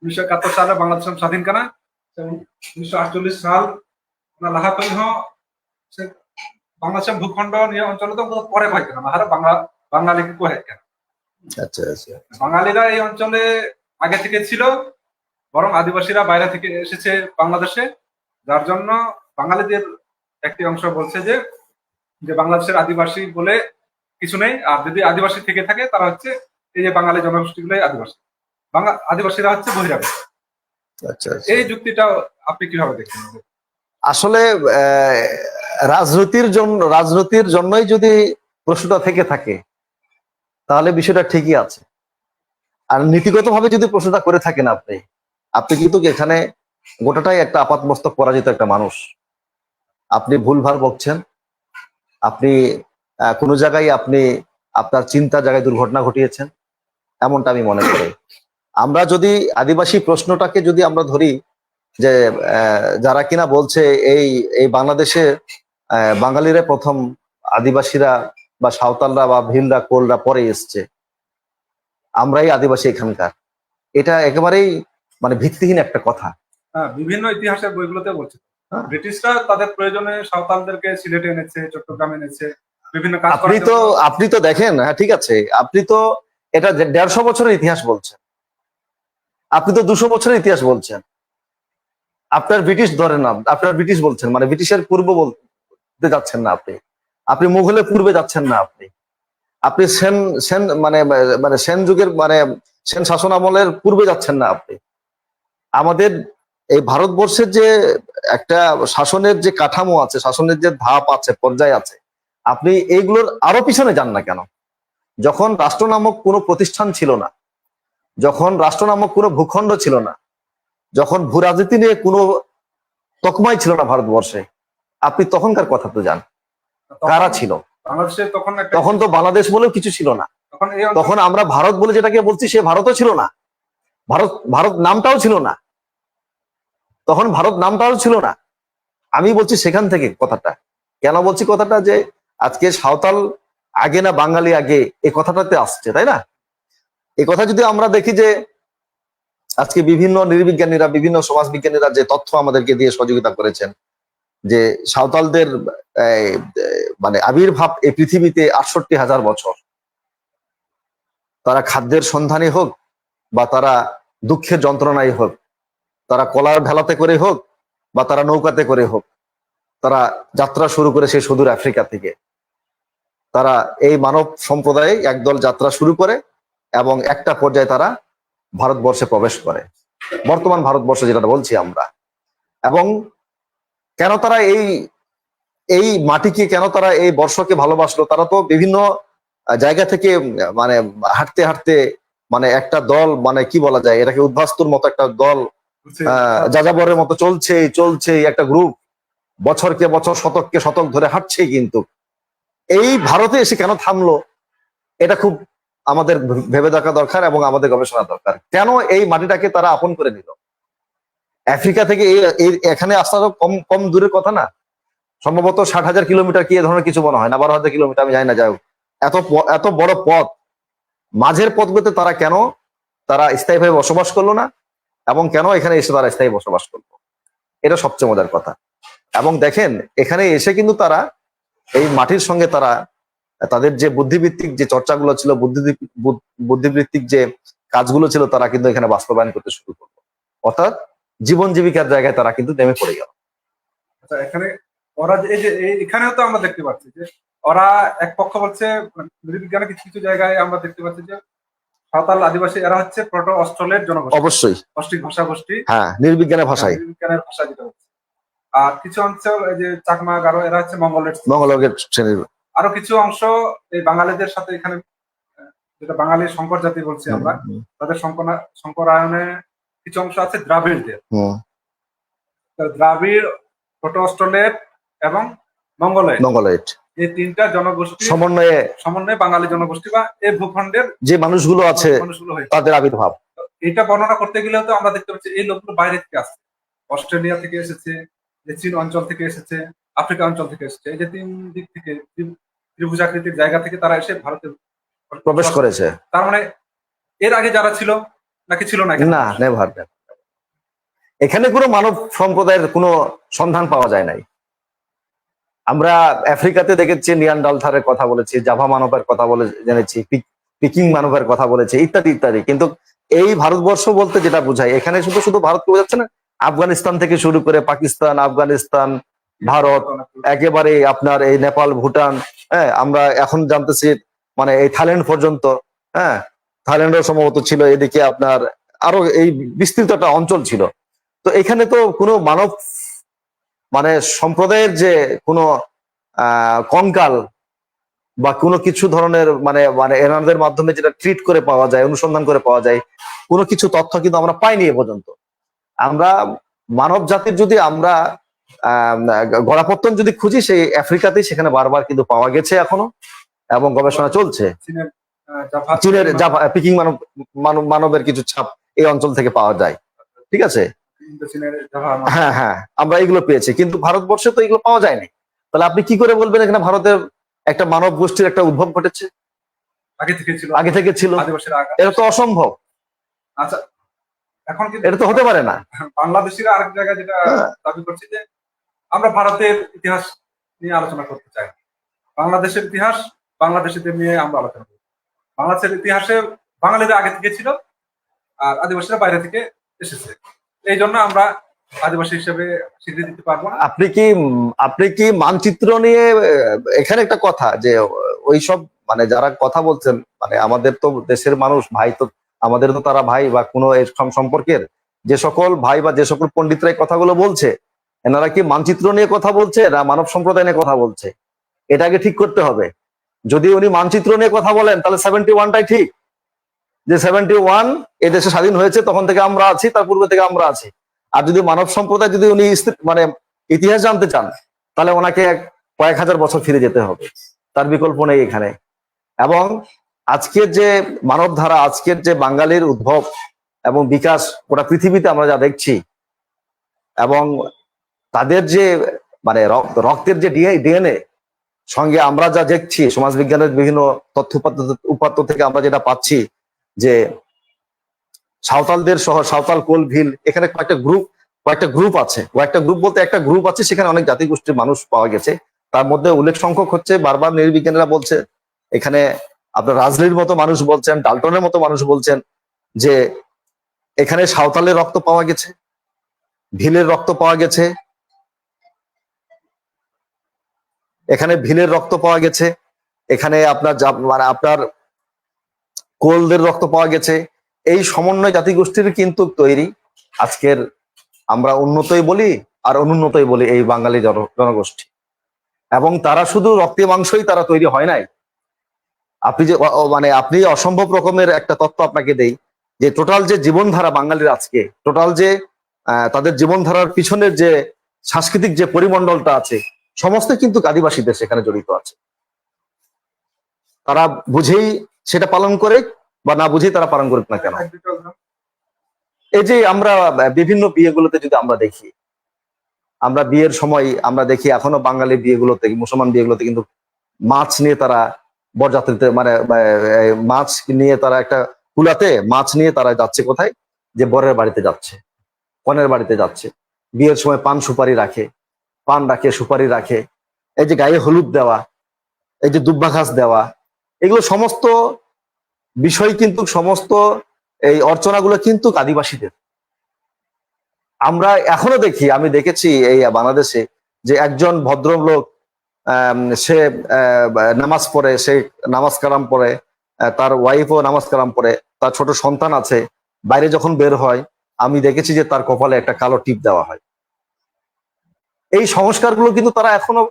1971 সালে বাংলাদেশ স্বাধীন কেনা 1948 সাল না লাহা কই হ সে বাংলাদেশের ভূখণ্ড নিয়ে অঞ্চল তো পরে কয় কেনা মাহারা বাঙালিকে কহে কেনা। আচ্ছা আচ্ছা, বাঙালিরা এই অঞ্চলে আগে থেকে ছিল, বরং আদিবাসীরা বাইরে থেকে এসেছে বাংলাদেশে, যার জন্য বাঙালিদের একটি অংশ বলছে যে বাংলাদেশের আদিবাসী বলে কিছু নেই, আর যদি আদিবাসী থেকে থাকে তারা হচ্ছে এই যে বাঙালি জনগোষ্ঠীগুলোই আদিবাসী, আদিবাসীরা হচ্ছে বহিরাগত। আচ্ছা, এই যুক্তিটা আপনি কিভাবে দেখছেন? আসলে রাজনীতির জন্যই যদি প্রশ্নটা থেকে থাকে, তাহলে বিষয়টা ঠিকই আছে। আর নীতিগতভাবে যদি প্রশ্নটা করে থাকেন আপনি কিন্তু এখানে গোটাটাই একটা আপাতমস্তক পরাজিত একটা মানুষ। আপনি ভুলভাল বকছেন, আপনি কোনো জায়গায় আপনি আপনার চিন্তার জায়গায় দুর্ঘটনা ঘটিয়েছেন, এমনটা আমি মনে করি। আমরা যদি আদিবাসী প্রশ্নটাকে যদি আমরা ধরি, যে যারা কিনা বলছে এই বাংলাদেশে বাঙালিরা প্রথম, আদিবাসীরা বা সাঁওতালরা বা ভিলরা কোলরা পরে এসছে, আমরাই আদিবাসী এখানকার, এটা একেবারেই মানে ভিত্তিহীন একটা কথা। হ্যাঁ, বিভিন্ন ইতিহাসের বইগুলোতে বলছে ব্রিটিশরা তাদের প্রয়োজনে সাঁওতালদেরকে সিলেটে এনেছে, চট্টগ্রামে এনেছে, বিভিন্ন কাজ। আপনি তো দেখেন, হ্যাঁ ঠিক আছে, আপনি তো এটা 150 বছরের ইতিহাস বলছেন, আপনি তো 200 বছরের ইতিহাস বলছেন। আপনার ব্রিটিশ ধরেন না, আপনার ব্রিটিশ বলছেন, মানে ব্রিটিশের পূর্ব বলতে যাচ্ছেন না আপনি মুঘলের পূর্বে যাচ্ছেন না, আপনি সেন মানে সেন যুগের মানে সেন শাসন আমলের পূর্বে যাচ্ছেন না আমাদের এই ভারতবর্ষের যে একটা শাসনের যে কাঠামো আছে, শাসনের যে ধাপ আছে, পর্যায় আছে, আপনি এইগুলোর আরো পিছনে যান না কেন? যখন রাষ্ট্র নামক কোনো প্রতিষ্ঠান ছিল না, যখন রাষ্ট্র নামক কোনো ভূখণ্ড ছিল না, যখন ভূ রাজনীতি নিয়ে কোনো তকমাই ছিল না ভারতবর্ষে, আপনি তখনকার কথা তো জান, কারা ছিল বাংলাদেশে তখন? তো বাংলাদেশ বলেও কিছু ছিল না তখন। আমরা ভারত বলে যেটাকে বলছি, সে ভারতও ছিল না, ভারত নামটাও ছিল না তখন, ভারত নামটাও ছিল না। আমি বলছি সেখান থেকে কথাটা, কেন বলছি কথাটা, যে আজকে সাঁওতাল আগে না বাঙালি আগে, এই কথাটাতে আসছে, তাই না? এই কথা যদি আমরা দেখি, যে আজকে বিভিন্ন নৃবিজ্ঞানীরা, বিভিন্ন সমাজবিজ্ঞানীরা যে তথ্য আমাদেরকে দিয়ে সহযোগিতা করেছেন, যে সাঁওতালদের মানে আবির্ভাব এই পৃথিবীতে 68,000 বছর। তারা খাদ্যের সন্ধানে হোক বা তারা দুঃখের যন্ত্রণায় হোক, তারা কলার ভেলাতে করে হোক বা তারা নৌকাতে করে হোক, তারা যাত্রা শুরু করে সেই সুদূর আফ্রিকা থেকে। তারা এই মানব সম্প্রদায়ে একদল যাত্রা শুরু করে এবং একটা পর্যায়ে তারা ভারতবর্ষে প্রবেশ করে, বর্তমান ভারতবর্ষ যেটা বলছি আমরা। এবং কেন তারা এই মাটিকে, কেন তারা এই বর্ষকে ভালোবাসলো? তারা তো বিভিন্ন জায়গা থেকে মানে হাঁটতে হাঁটতে মানে একটা দল, মানে কি বলা যায় এটাকে, উদ্বাস্তুর মতো একটা দল যাযাবরের মতো চলছে একটা গ্রুপ, বছরকে বছর শতককে শতক ধরে হাঁটছে। কিন্তু এই ভারতে এসে কেন থামলো, এটা খুব আমাদের ভেবে দেখা দরকার এবং আমাদের গবেষণা দরকার। কেন এই মাটিটাকে তারা আপন করে নিল? আফ্রিকা থেকে এখানে আসা তো কম কম দূরের কথা না, সম্ভবত 60,000 কিলোমিটার, কি এ ধরনের কিছু মনে হয় না, 12,000 কিলোমিটার, আমি জানি না। যাই হোক, এত বড় পথ, মাঝের পথগুলোতে তারা কেন তারা স্থায়ীভাবে বসবাস করলো না, এবং কেন এখানে এসে তারা স্থায়ী বসবাস করলো, এটা সবচেয়ে মজার কথা। এবং দেখেন, এখানে এসে কিন্তু তারা এই মাটির সঙ্গে তারা তাদের যে বুদ্ধিভিত্তিক যে চর্চাগুলো ছিল, বুদ্ধিবৃত্তিক যে কাজগুলো ছিল, তারা কিন্তু এখানে বাস্তবায়ন করতে শুরু করলো। অর্থাৎ জীবন জীবিকার জায়গায় তারা কিন্তু নেমে পড়ে গেল। আচ্ছা, এখানে ওরা যে এখানেও তো আমরা দেখতে পাচ্ছি যে ওরা এক পক্ষ বলছে, নৃবিজ্ঞানে কিছু কিছু জায়গায় আমরা দেখতে পাচ্ছি যে সাঁওতাল আদিবাসী এরা হচ্ছে প্রোটো অস্ট্রেলের জনগোষ্ঠী, অবশ্যই অস্ট্রিক ভাষাগোষ্ঠী, হ্যাঁ, নির্বিজ্ঞানের ভাষায়, নৃবিজ্ঞানের ভাষা যেটা হচ্ছে। আর কিছু অঞ্চল এই যে চাকমা, গারো, এরা হচ্ছে মঙ্গলের শ্রেণীর। আরো কিছু অংশ এই বাঙালিদের সাথে এখানে, যেটা বাঙালি সংকর জাতি বলছি আমরা, তাদের সংকরায়নে কিছু অংশ আছে দ্রাবিড়দের। দ্রাবিড়, প্রোটো অস্ট্রেলেট এবং মঙ্গলাইট, এই তিনটা জনগোষ্ঠী সমন্বয়ে বাঙালি জনগোষ্ঠী বা এই ভূখণ্ডের যে মানুষগুলো আছে তাদের আবির্ভাব। এটা বর্ণনা করতে গেলে তো আমরা দেখতে পাচ্ছি এই লোকগুলো বাইরে থেকে আসছে, অস্ট্রেলিয়া থেকে এসেছে, যে চীন অঞ্চল থেকে এসেছে, আফ্রিকা অঞ্চল থেকে এসেছে। এই যে তিন দিক থেকে, ত্রিভুজাকৃতির জায়গা থেকে তারা এসে ভারতে প্রবেশ করেছে। তার মানে এর আগে যারা ছিল নাকি ছিল না? না, নেভার। এখানে কোনো মানব সম্প্রদায়ের কোনো সন্ধান পাওয়া যায় নাই। আমরা আফ্রিকাতে দেখেছি নিয়ান্ডারথালের কথা বলেছি, জাভা মানবের কথা বলে জেনেছি, পিকিং মানবের কথা বলেছি, ইত্যাদি ইত্যাদি। কিন্তু এই ভারতবর্ষ বলতে যেটা বোঝায়, এখানে শুধু শুধু ভারতকে বোঝাচ্ছে না, আফগানিস্তান থেকে শুরু করে পাকিস্তান, আফগানিস্তান, ভারত, একেবারে আপনার এই নেপাল, ভুটান, হ্যাঁ, আমরা এখন জানতেছি মানে এই থাইল্যান্ড পর্যন্ত, হ্যাঁ, থাইল্যান্ডও সম্ভবত ছিল, এদিকে আপনার আরো এই বিস্তৃত একটা অঞ্চল ছিল। তো এখানে তো কোনো মানব মানে সম্প্রদায়ের যে কোনো কঙ্কাল বা কোনো কিছু ধরনের মানে মানে এনাদের মাধ্যমে যেটা ট্রিট করে পাওয়া যায়, অনুসন্ধান করে পাওয়া যায়, কোনো কিছু তথ্য কিন্তু আমরা পাইনি এ পর্যন্ত। আমরা মানব জাতির যদি আমরা গড়াপত্তন যদি খুঁজি, সেই আফ্রিকাতেই সেখানে বারবার কিন্তু পাওয়া গেছে এখনো, এবং গবেষণা চলছে। চীনের পিকিং মানবের কিছু ছাপ এই অঞ্চল থেকে পাওয়া যায়, ঠিক আছে, হ্যাঁ হ্যাঁ, আমরা এগুলো পেয়েছি, কিন্তু ভারতবর্ষে তো এগুলো পাওয়া যায়নি। তাহলে আপনি কি করে বলবেন এখানে ভারতের একটা মানব গোষ্ঠীর একটা উদ্ভব ঘটেছে? আগে থেকে ছিল, এটা তো অসম্ভব। আচ্ছা, এখন এটা তো হতে পারে না। বাংলাদেশের আরেক জায়গায় যেটা দাবি করছি যে আমরা ভারতের ইতিহাস নিয়ে আলোচনা করতে চাই, বাংলাদেশের ইতিহাস বাংলাদেশিদের নিয়ে আমরা আলোচনা করি। বাংলাদেশের ইতিহাসে বাঙালিরা আগে থেকে ছিল আর আদিবাসীরা বাইরে থেকে এসেছে, এই জন্য আমরা আদিবাসী হিসেবে স্বীকৃতি দিতে পারবো না। আপনি কি মানচিত্র নিয়ে, এখানে একটা কথা যে ওইসব মানে যারা কথা বলছেন, মানে আমাদের তো দেশের মানুষ ভাই, তো আমাদের তো তারা ভাই বা কোনো এরকম সম্পর্কের, যে সকল ভাই বা যে সকল পণ্ডিতরা এই কথাগুলো বলছে, এনারা কি মানচিত্র নিয়ে কথা বলছে না মানব সম্প্রদায় নিয়ে কথা বলছে? এটা আগে ঠিক করতে হবে। যদি উনি মানচিত্র নিয়ে কথা বলেন, তাহলে 71টাই ঠিক, যে 71 এই দেশে স্বাধীন হয়েছে, তখন থেকে আমরা আছি, তার পূর্বে থেকে আমরা আছি। আর যদি মানব সম্প্রদায়, যদি উনি মানে ইতিহাস জানতে চান, তাহলে ওনাকে কয়েক হাজার বছর ফিরে যেতে হবে, তার বিকল্প নেই এখানে। এবং আজকের যে মানব ধারা, আজকের যে বাঙালির উদ্ভব এবং বিকাশ গোটা পৃথিবীতে আমরা যা দেখছি, এবং তাদের যে মানে রক্তের যে ডিএনএ সঙ্গে আমরা যা দেখছি, সমাজবিজ্ঞানের বিভিন্ন তথ্য উপাত্ত থেকে আমরা যেটা পাচ্ছি, যে সাঁওতালদের শহর, সাঁওতাল, কোল, ভিল, এখানে কয়েকটা গ্রুপ আছে, কয়েকটা গ্রুপ বলতে একটা গ্রুপ আছে, সেখানে অনেক জাতিগোষ্ঠীর মানুষ পাওয়া গেছে। তার মধ্যে উল্লেখ সংখ্যক হচ্ছে, বারবার নৃবিজ্ঞানীরা বলছে, এখানে আপনার রাজনীতির মতো মানুষ বলছেন, ডাল্টনের মতো মানুষ বলছেন যে এখানে সাঁওতালের রক্ত পাওয়া গেছে, ভিলের রক্ত পাওয়া গেছে, এখানে ভিলের রক্ত পাওয়া গেছে, এখানে আপনার মানে আপনার কোলদের রক্ত পাওয়া গেছে। এই সমন্বয় জাতিগোষ্ঠীর কিন্তু তৈরি আজকের আমরা উন্নতই বলি আর অনুন্নতই বলি এই বাঙালি জনগোষ্ঠী। এবং তারা শুধু রক্তে মাংসই তারা তৈরি হয় নাই। আপনি যে মানে আপনি অসম্ভব রকমের একটা তথ্য আপনাকে দেই যে টোটাল যে জীবনধারা বাঙালির আজকে, টোটাল যে তাদের জীবনধারার পিছনের যে সাংস্কৃতিক যে পরিমণ্ডলটা আছে, সমস্ত কিন্তু আদিবাসীদের সেখানে জড়িত আছে। তারা বুঝেই সেটা পালন করে বা না বুঝেই তারা পালন করুক না কেন। এই যে আমরা বিভিন্ন বিয়েগুলোতে যদি আমরা দেখি, আমরা বিয়ের সময় আমরা দেখি এখনো বাঙালি বিয়েগুলোতে, মুসলমান বিয়েগুলোতে কিন্তু মাছ নিয়ে তারা বরযাত্রীতে মানে মাছ নিয়ে তারা একটা কুলাতে মাছ নিয়ে তারা যাচ্ছে কোথায়, যে বরের বাড়িতে যাচ্ছে, কনের বাড়িতে যাচ্ছে। বিয়ের সময় পান সুপারি রাখে, পান রাখে, সুপারি রাখে, এই যে গায়ে হলুদ দেওয়া, এই যে দুব্বা ঘাস দেওয়া, এগুলো সমস্ত বিষয় কিন্তু সমস্ত এই অর্চনাগুলো কিন্তু আদিবাসীদের। আমরা এখনো দেখি, আমি দেখেছি এই বাংলাদেশে যে একজন ভদ্রলোক সে নামাজ পড়ে, সে নামাজ কালাম পড়ে, তার ওয়াইফও নামাজ কালাম পড়ে, তার ছোট সন্তান আছে, বাইরে যখন বের হয় আমি দেখেছি যে তার কপালে একটা কালো টিপ দেওয়া হয়। এই সংস্কারগুলো কিন্তু তারা এখনো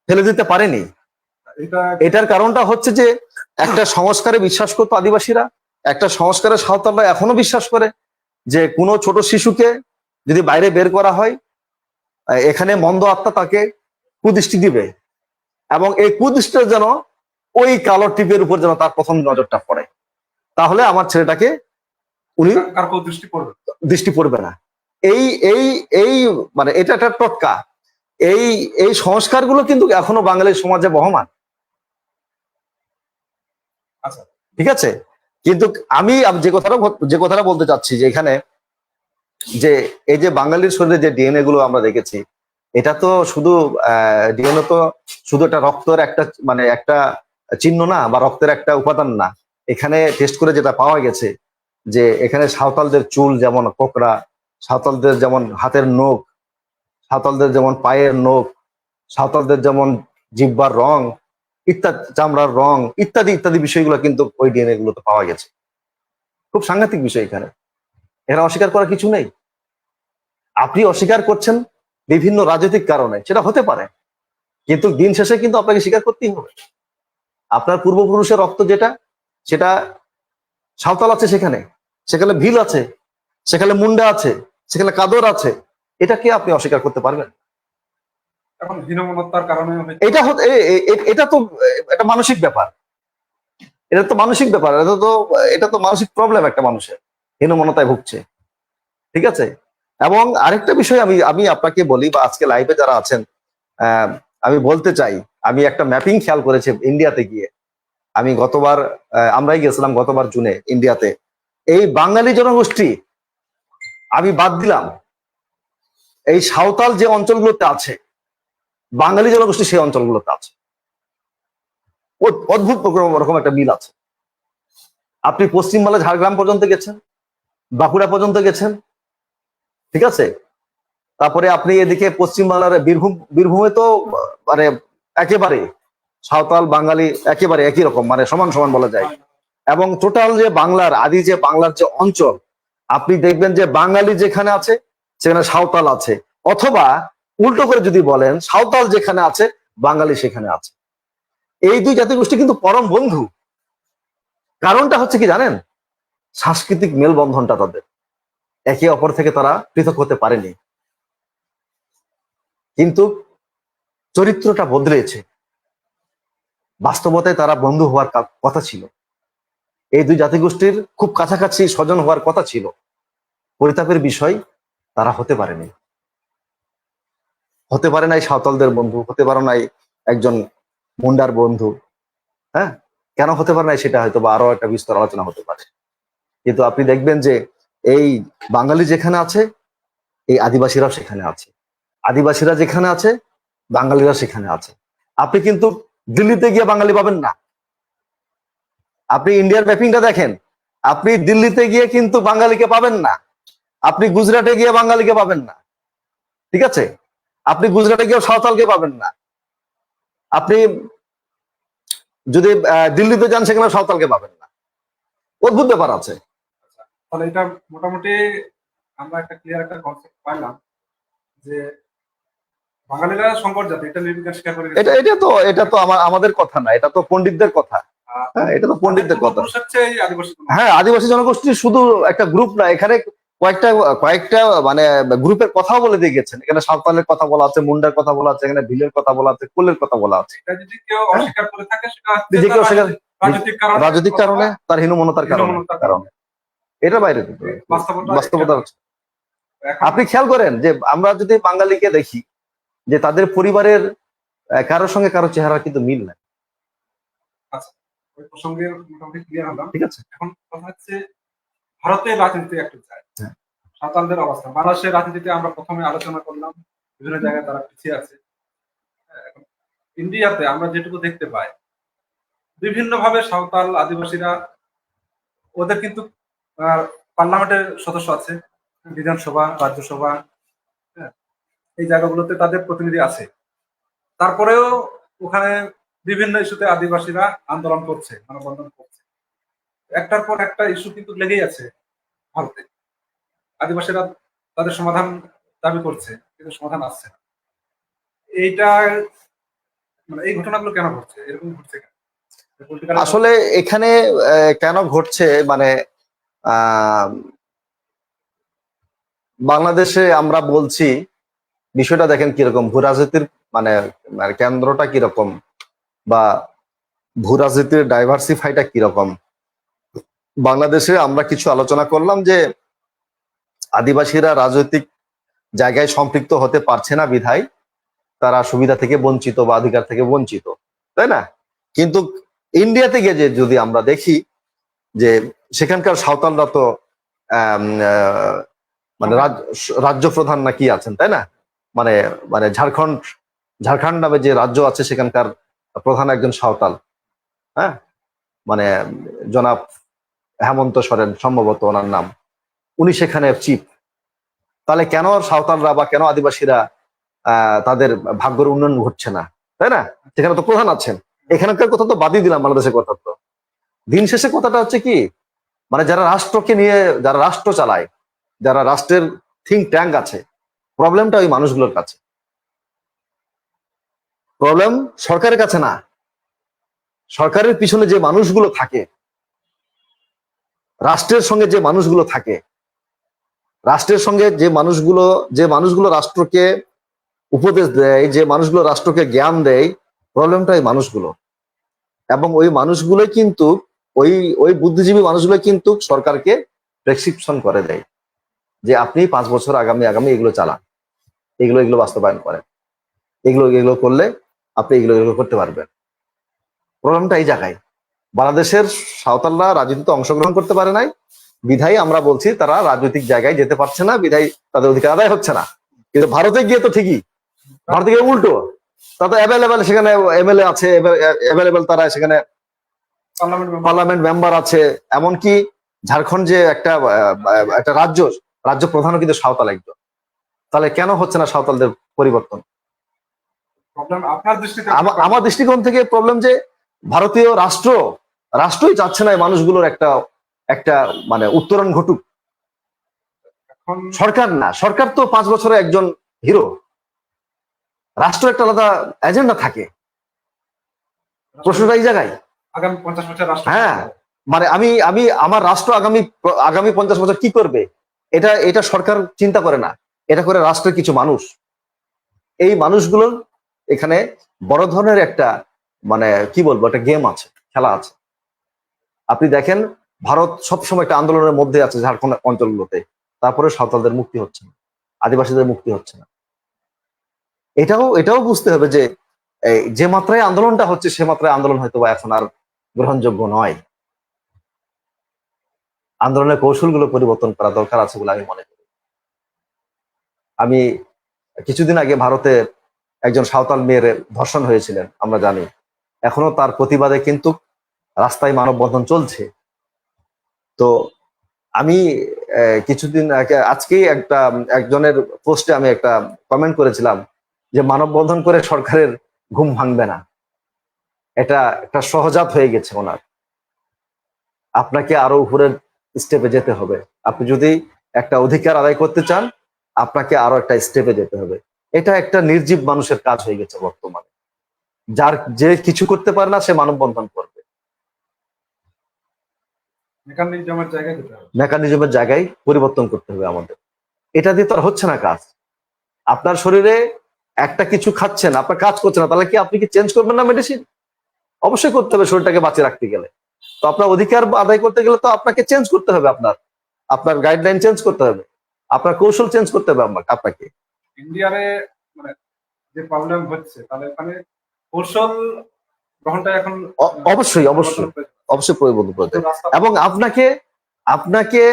ফেলে দিতে পারেনি। এটার কারণটা হচ্ছে যে একটা সংস্কারে বিশ্বাস করতো আদিবাসীরা, একটা সংস্কারে সাঁওতালরা এখনো বিশ্বাস করে যে কোনো ছোট শিশুকে যদি বাইরে বের করা হয়, এখানে মন্দ আত্মা তাকে কুদৃষ্টি দিবে, এবং এই কুদৃষ্টির যেন ওই কালো টিপের উপর যেন তার প্রথম নজরটা পড়ে, তাহলে আমার ছেলেটাকে উনি দৃষ্টি পড়বে না। এই এই এই মানে এটা একটা টটকা। এই এই সংস্কারগুলো কিন্তু এখনো বাঙালির সমাজে বহমান। আচ্ছা, ঠিক আছে, কিন্তু আমি যে কথাটা বলতে চাচ্ছি যে এখানে যে এই যে বাঙালির শরীরে যে ডিএনএ গুলো আমরা দেখেছি, এটা তো শুধু ডিএনএ তো শুধু একটা রক্তের একটা মানে একটা চিহ্ন না, বা রক্তের একটা উপাদান না। এখানে টেস্ট করে যেটা পাওয়া গেছে যে এখানে সাঁওতালদের চুল যেমন কোকড়া, সাঁওতালদের যেমন হাতের নখ, সাঁওতালদের যেমন পায়ের নখ, সাঁওতালদের যেমন জিহ্বার রং, ইত্যাদি চামড়ার রং, ইত্যাদি ইত্যাদি বিষয়গুলো কিন্তু ওই ডিএনএ গুলোতে পাওয়া গেছে। খুব সাংঘাতিক বিষয় এখানে, এরা অস্বীকার করার কিছু নেই। আপনি অস্বীকার করছেন বিভিন্ন রাজনৈতিক কারণে, সেটা হতে পারে, কিন্তু দিন শেষে কিন্তু আপনাকে স্বীকার করতেই হবে আপনার পূর্বপুরুষের রক্ত যেটা, সেটা সাঁওতাল আছে সেখানে, সেখানে ভিল আছে, সেখানে মুন্ডা আছে, সেখানে কাদর আছে, এটাকে আপনি অস্বীকার করতে পারবেন? এখন হীনমন্যতার কারণে এটা তো একটা মানসিক ব্যাপার, এটা তো মানসিক ব্যাপার, এটা তো মানসিক প্রবলেম একটা মানুষের, হীনমন্যতায় ভুগছে। ঠিক আছে, এবং আরেকটা বিষয় আমি আপনাকে বলি, বা আজকে লাইভে যারা আছেন আমি বলতে চাই, আমি একটা ম্যাপিং খেয়াল করেছি ইন্ডিয়াতে গিয়ে। আমি গতবার আমরাই গেছিলাম গতবার জুনে ইন্ডিয়াতে। এই বাঙালি জনগোষ্ঠী আমি বাদ দিলাম, এই সাঁওতাল যে অঞ্চলগুলোতে আছে বাঙালি জনগোষ্ঠী সেই অঞ্চলগুলোতে আছে, অদ্ভুত রকম একটা মিল আছে। আপনি পশ্চিমবাংলা ঝাড়গ্রাম পর্যন্ত গেছেন, বাঁকুড়া পর্যন্ত গেছেন, ঠিক আছে, তারপরে আপনি এদিকে পশ্চিমবাংলার বীরভূমে তো মানে একেবারে সাঁওতাল বাঙালি একেবারে একই রকম, মানে সমান সমান বলা যায়। এবং টোটাল যে বাংলার আদি যে বাংলার যে অঞ্চল, আপনি দেখবেন যে বাঙালি যেখানে আছে সেখানে সাঁওতাল আছে, অথবা উল্টো করে যদি বলেন সাঁওতাল যেখানে আছে বাঙালি সেখানে আছে। এই দুই জাতিগোষ্ঠী কিন্তু পরম বন্ধু। কারণটা হচ্ছে কি জানেন? সাংস্কৃতিক মেলবন্ধনটা তাদের, একে অপর থেকে তারা পৃথক হতে পারেনি, কিন্তু চরিত্রটা বদলেছে। বাস্তবতায় তারা বন্ধু হওয়ার কথা ছিল, এই দুই জাতিগোষ্ঠীর খুব কাছাকাছি স্বজন হওয়ার কথা ছিল। পরিতাপের বিষয় তারা হতে পারেনি, হতে পারে নাই সাঁওতালদের বন্ধু, হতে পারে নাই একজন মুন্ডার বন্ধু। হ্যাঁ, কেন হতে পারে নাই সেটা হয়তো বা আরো একটা বিস্তর আলোচনা হতে পারে। কিন্তু আপনি দেখবেন যে এই বাঙালি যেখানে আছে এই আদিবাসীরাও সেখানে আছে, আদিবাসীরা যেখানে আছে বাঙালিরা সেখানে আছে। আপনি কিন্তু দিল্লিতে গিয়ে বাঙালি পাবেন না, আপনি ইন্ডিয়ার ম্যাপিংটা দেখেন, আপনি দিল্লিতে গিয়ে কিন্তু বাঙালিকে পাবেন না, আপনি গুজরাটে গিয়ে বাঙালিকে পাবেন না, ঠিক আছে, আপনি গুজরাটে গিয়েও সাঁওতালকে পাবেন না। আপনি যদি দিল্লিতে যান সেখানে সাঁওতালকে পাবেন না। অদ্ভুত ব্যাপার আছে। তাহলে এটা মোটামুটি আমরা একটা ক্লিয়ার একটা কনসেপ্ট পাইলাম যে বাঙালিরা সংকট জাতি, এটা নির্বিকার স্বীকার করে গেছে। এটা তো আমাদের কথা না, এটা তো পণ্ডিতদের কথা। হ্যাঁ, এটা তো পণ্ডিতদের কথা। হ্যাঁ, আদিবাসী জনগোষ্ঠী শুধু একটা গ্রুপ না, এখানে কয়েকটা কয়েকটা মানে গ্রুপের কথাও বলে দিয়ে গেছেন। এখানে সাঁওতালের কথা বলা আছে, মুন্ডার কথা বলা আছে, এখানে ভিলের কথা বলা আছে, কোলের কথা বলা আছে। এটা যদি কেউ অস্বীকার করে থাকে সেটা নিজেকে অস্বীকার, রাজনৈতিক কারণে, তার হীনমন্যতার কারণে। এটা বাইরে বাস্তবতা হচ্ছে। আপনি খেয়াল করেন যে আমরা যদি বাঙালিকে দেখি যে তাদের পরিবারের কারোর সঙ্গে কারো চেহারা কিন্তু মিল নাই। আচ্ছা, ওই প্রসঙ্গে মোটামুটি ক্লিয়ার হলাম। ঠিক আছে, এখন কথা হচ্ছে ভারতের রাজনীতি একটু যায়, সাঁওতালদের অবস্থা। বাংলাদেশের রাজনীতিতে আমরা প্রথমে আলোচনা করলাম, বিভিন্ন জায়গায় তারা পিছিয়ে আছে। ইন্ডিয়াতে আমরা যেটুকু দেখতে পাই, বিভিন্ন ভাবে সাঁওতাল আদিবাসীরা, ওদের কিন্তু পার্লামেন্টের সদস্য আছে, বিধানসভা, রাজ্যসভা, এই জায়গাগুলোতে তাদের প্রতিনিধি আছে। তারপরেও ওখানে বিভিন্ন ইস্যুতে আদিবাসীরা আন্দোলন করছে, মানববন্ধন করছে। একটার পর একটা ইস্যু কিন্তু লেগেই আছে ভারতে। আদিবাসীরা তাদের সমাধান দাবি করছে, কিন্তু সমাধান আসছে না। এইটা মানে এই ঘটনাগুলো কেন ঘটছে, এরকম ঘটছে কেন? আসলে এখানে কেন ঘটছে মানে বাংলাদেশে আমরা বলছি বিষয়টা দেখেন কিরকম, ভূ রাজনীতির মানে কেন্দ্রটা কিরকম, বা ভূ রাজনীতির ডাইভার্সিফাইটা কিরকম। বাংলাদেশে আমরা কিছু আলোচনা করলাম যে আদিবাসীরা রাজনৈতিক জায়গায় সম্পৃক্ত হতে পারছে না বিধায় তারা সুবিধা থেকে বঞ্চিত বা অধিকার থেকে বঞ্চিত, তাই না? কিন্তু ইন্ডিয়াতে গিয়ে যে যদি আমরা দেখি যে সেখানকার সাঁওতালরা তো মানে রাজ্য প্রধান নাকি আছেন, তাই না? মানে মানে ঝাড়খণ্ড নামে যে রাজ্য আছে সেখানকার প্রধান একজন সাঁওতাল। হ্যাঁ, মানে জনাব হেমন্ত সোরেন সম্ভবত ওনার নাম, উনি সেখানে চিফ। তাহলে কেন সাঁওতালরা বা কেন আদিবাসীরা তাদের ভাগ্যের উন্নয়ন ঘটছে না, তাই না? সেখানে তো প্রধান আছেন। এখানকার কথা তো বাদই দিলাম, বাংলাদেশের কথা। তো দিন শেষে কথাটা হচ্ছে কি, মানে যারা রাষ্ট্রকে নিয়ে, যারা রাষ্ট্র চালায়, যারা রাষ্ট্রের থিঙ্ক ট্যাঙ্ক আছে, প্রবলেমটা ওই মানুষগুলোর কাছে। প্রবলেম সরকারের কাছে না, সরকারের পিছনে যে মানুষগুলো থাকে, রাষ্ট্রের সঙ্গে যে মানুষগুলো থাকে, রাষ্ট্রের সঙ্গে যে মানুষগুলো রাষ্ট্রকে উপদেশ দেয়, যে মানুষগুলো রাষ্ট্রকে জ্ঞান দেয়, প্রবলেমটা ওই মানুষগুলো। এবং ওই মানুষগুলোই কিন্তু ওই বুদ্ধিজীবী মানুষগুলো কিন্তু সরকারকে প্রেসক্রিপশন করে দেয় যে আপনি 5 বছর আগামী এগুলো চালান, এগুলো বাস্তবায়ন করেন, এগুলো করলে আপনি এগুলো করতে পারবেন। প্রবলেমটা এই জায়গায়। বাংলাদেশের সাঁওতালরা রাজনীতিতে অংশগ্রহণ করতে পারে নাই বিধায় আমরা বলছি তারা রাজনৈতিক জায়গায় যেতে পারছে না, বিধায় তাদের অধিকার আদায় হচ্ছে না। কিন্তু ভারতে গিয়ে তো ঠিকই, ভারতে গিয়ে উল্টো, তারা তো অ্যাভেলেবেল, সেখানে এমএলএ আছে, অ্যাভেলেবেল, তারা সেখানে পার্লামেন্ট মেম্বার আছে। এমনকি ঝাড়খণ্ড যে একটা রাজ্য প্রধানও কিন্তু সাঁওতাল একজন। তাহলে কেন হচ্ছে না সাঁওতালদের পরিবর্তন? আমার দৃষ্টিকোণ থেকে প্রবলেম যে ভারতীয় রাষ্ট্রই চাচ্ছে না এই মানুষগুলোর একটা মানে উত্তরণ ঘটুক। সরকার না, সরকার তো 5 বছরে একজন হিরো, রাষ্ট্র একটা আলাদা এজেন্ডা থাকে। প্রশ্নটা এই জায়গায়। আগামী 50 বছর রাষ্ট্র, হ্যাঁ, মানে আমি আমার রাষ্ট্র আগামী 50 বছর কি করবে, এটা সরকার চিন্তা করে না, এটা করে রাষ্ট্রের কিছু মানুষ। এই মানুষগুলোর এখানে বড় ধরনের একটা মানে কি বলবো, একটা গেম আছে, খেলা আছে। আপনি দেখেন ভারত সবসময় একটা আন্দোলনের মধ্যে আছে ঝাড়খণ্ড অঞ্চলগুলোতে, তারপরে সাঁওতালদের মুক্তি হচ্ছে না, আদিবাসীদের মুক্তি হচ্ছে না। এটাও বুঝতে হবে যে যে মাত্রায় আন্দোলনটা হচ্ছে সে মাত্রায় আন্দোলন হয়তো বা এখন আর গ্রহণযোগ্য নয়। আন্দোলনের কৌশলগুলো পরিবর্তন করা দরকার আছে বলে আমি মনে করি। আমি কিছুদিন আগে ভারতে একজন সাঁওতাল মেয়ের ধর্ষণ হয়েছিলেন, আমরা জানি। এখনো তার প্রতিবাদে কিন্তু রাস্তায় মানববন্ধন চলছে। তো আমি কিছুদিন আগে আজকেই একজনের পোস্টে আমি একটা কমেন্ট করেছিলাম যে মানববন্ধন করে সরকারের ঘুম ভাঙবে না, এটা একটা সহজাত হয়ে গেছে ওনার। আপনাকে আরো উপরের স্টেপে যেতে হবে। আপনি যদি একটা অধিকার আদায় করতে চান, আপনাকে আরো একটা স্টেপে যেতে হবে। এটা একটা নির্জীব মানুষের কাজ হয়ে গেছে বর্তমানে। যে কিছু করতে পারে না সে মানববন্ধন করবে, মেকানিজমের জায়গায় পরিবর্তন করতে হবে আমাদের। এটা দিয়ে তো আর হচ্ছে না কাজ। আপনার শরীরে একটা কিছু খাচ্ছেন, আপনার কাজ করছে না, তাহলে কি আপনি কি চেঞ্জ করবেন না মেডিসিন? অবশ্যই করতে হবে শরীরটাকে বাঁচিয়ে রাখতে গেলে। তো আপনার অধিকার আদায় করতে গেলে তো আপনাকে চেঞ্জ করতে হবে, আপনার গাইডলাইন চেঞ্জ করতে হবে, আপনার কৌশল চেঞ্জ করতে হবে আপনাকে। ইন্ডিয়ারে মানে যে প্রবলেম হচ্ছে, তাহলে এখানে কৌশল গ্রহণটা এখন অবশ্যই অবশ্যই অবশ্যই পরিবর্তন করতে, এবং আপনাকে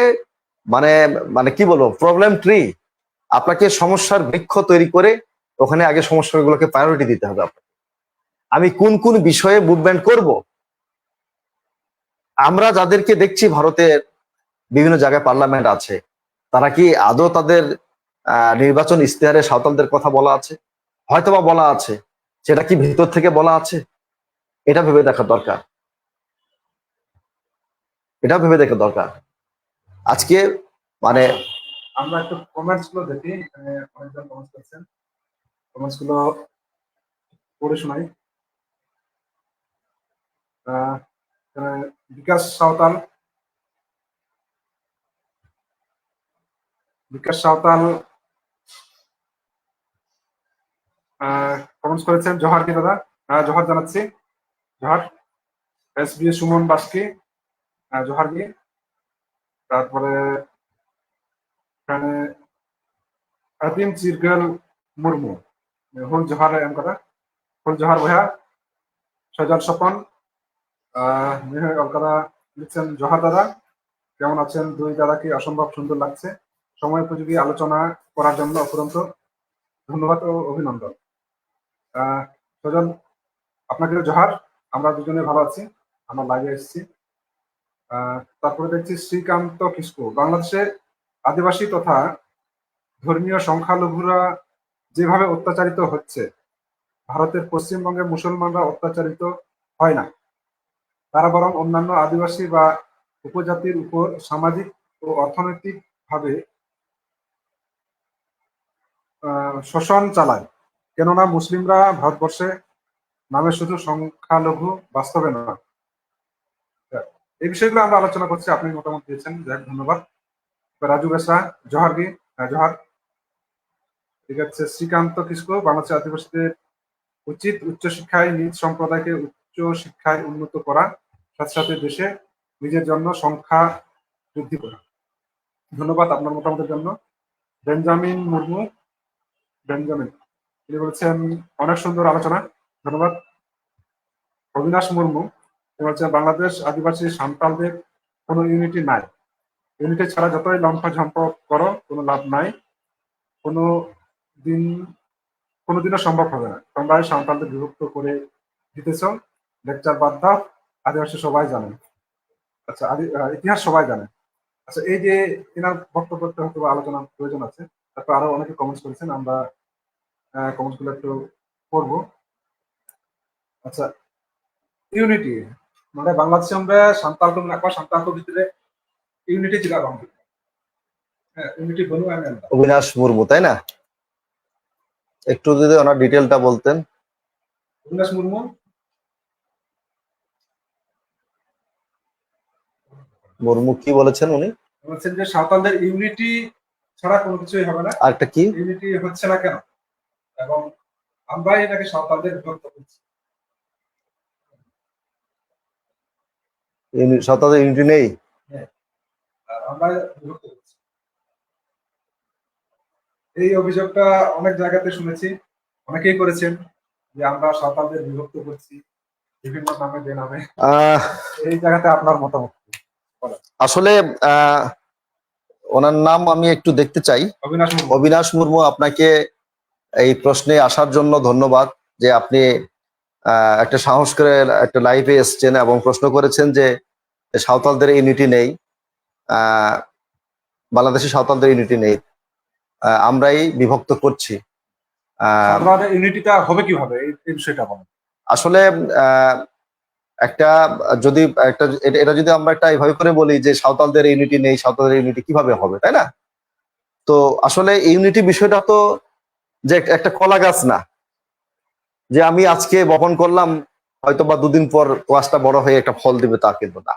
মানে মানে কি বলবো, প্রবলেম ট্রি, আপনাকে সমস্যার বৃক্ষ তৈরি করে ওখানে আগে সমস্যাগুলোকে প্রায়োরিটি দিতে হবে আপনাকে। আমি কোন কোন বিষয়ে মুভমেন্ট করব। আমরা যাদেরকে দেখছি ভারতের বিভিন্ন জায়গায় পার্লামেন্ট আছে, তারা কি আদৌ তাদের নির্বাচন ইশতেহারে সাঁওতালদের কথা বলা আছে? হয়তোবা বলা আছে, সেটা কি ভিতর থেকে বলা আছে? এটা ভেবে দেখা দরকার, এটা ভেবে দেখা দরকার। আজকে মানে আমরা একটু কমেন্টস গুলো দেখি, এখানে অনেকজন কমেন্টস করছেন, কমেন্টস গুলো পড়ে শোনাই। বিকাশ সাঁওতাল কমেন্টস করেছেন, জোহার কি দাদা? জোহার জানাচ্ছি, জোহার। এস বি সুমন বাস্কি, জোহার কি। তারপরে এখানে আদিম চিরগেল মুর্মু, হুল জোহার এম কথা, হুল জোহার ভাইয়া। সজল স্বপন অলকাতা লিখছেন, জোহার দাদা, কেমন আছেন? দুই দাদাকে অসম্ভব সুন্দর লাগছে, সময় উপযোগী আলোচনা করার জন্য অফুরন্ত ধন্যবাদ ও অভিনন্দন। সজল, আপনাকে জোহার, আমরা দুজনে ভালো আছি, আমরা লাইভে এসেছি। তারপরে দেখছি শ্রীকান্ত কিস্কু, বাংলাদেশে আদিবাসী তথা ধর্মীয় সংখ্যালঘুরা যেভাবে অত্যাচারিত হচ্ছে, ভারতের পশ্চিমবঙ্গে মুসলমানরা অত্যাচারিত হয় না, তারা বরং অন্যান্য আদিবাসী বা উপজাতির উপর সামাজিক ও অর্থনৈতিক ভাবে শোষণ চালায়। কেননা মুসলিমরা ভারতবর্ষে নামে শুধু সংখ্যালঘু, বাস্তবে না। এই বিষয়গুলো আমরা আলোচনা করছি, আপনি মতামত দিয়েছেন, যাক ধন্যবাদ। রাজু বেসরা, জোহার গি, জোহার। ঠিক আছে, শ্রীকান্ত কিস্কু, বাংলাদেশের আদিবাসীদের উচিত উচ্চশিক্ষায় নিজ সম্প্রদায়কে উচ্চ শিক্ষায় উন্নত করা, সাথে সাথে দেশে নিজের জন্য সংখ্যা বৃদ্ধি করা। ধন্যবাদ আপনার মতামতের জন্য। বেঞ্জামিন মুর্মু, বেঞ্জামিন, তিনি বলছেন অনেক সুন্দর আলোচনা, ধন্যবাদ। অবিনাশ মুর্মু, তিনি বলছেন বাংলাদেশ আদিবাসী সাঁওতালদের কোনো ইউনিটি নাই, ইউনিটি ছাড়া যতই লম্ফঝম্প করো কোনো লাভ নাই, কোনোদিনও সম্ভব হবে না। তোমরাই সাঁওতালদের বিভক্ত করে দিতেছ, লেকচার বাদ দাও, আদিবাসী সবাই জানে। আচ্ছা, ইতিহাস সবাই জানে। আচ্ছা, এই যে এনার বক্তব্যটা হয়তো আলোচনার প্রয়োজন আছে। তারপর আরো অনেকে কমেন্টস করেছেন, আমরা কমেন্টস গুলো একটু পড়বো। আচ্ছা, ইউনিটি মানে বাংলাদেশে আমরা সাঁওতালকে রাখবা, সাঁওতালকে ভিতরে ইউনিটি ছিল, হ্যাঁ ইউনিটি বলু। অবিনাশ মুর্মু, তাই না? একটু যদি ওনার ডিটেলটা বলতেন। অবিনাশ মুর্মু, মুর্মু কি বলেছেন উনি? বলছেন যে সাঁওতালদের ইউনিটি ছাড়া কোনো কিছুই হবে না। আরেকটা কি? ইউনিটি হচ্ছে না কেন, এবং আমরাই এটাকে সাঁওতালদের বিভক্ত করছি। সাঁওতালদের ইউনিটি নেই, আমরা বিভক্ত করছি। এই অভিযোগটা অনেক জায়গাতে শুনেছি, অনেকেই করেছেন যে আমরা সাঁওতালদের বিভক্ত করছি বিভিন্ন নামে বেনামে। এই জায়গাতে আপনার মতামত? আসলে ওনার নাম আমি একটু দেখতে চাই। অবিনাশ মুর্মু, আপনাকে এই প্রশ্নে আসার জন্য ধন্যবাদ, যে আপনি একটা সাহস করে একটা লাইভে এসছেন এবং প্রশ্ন করেছেন যে সাঁওতালদের ইউনিটি নেই। বাংলাদেশি সাঁওতালদের ইউনিটি নেই, আমরাই বিভক্ত করছি। ইউনিটিটা হবে কিভাবে এই বিষয়টা বলেন। আসলে একটা যদি একটা এটা যদি আমরা একটা এইভাবে করে বলি যে সাঁওতালদের ইউনিটি নেই, সাঁওতালদের ইউনিটি কিভাবে হবে, তাই না? তো আসলে ইউনিটি বিষয়টা তো যে একটা কলা গাছ না, যে আমি আজকে বপন করলাম হয়তো বা দুদিন পর গাছটা বড় হয়ে একটা ফল দিবে, তা কিন্তু না।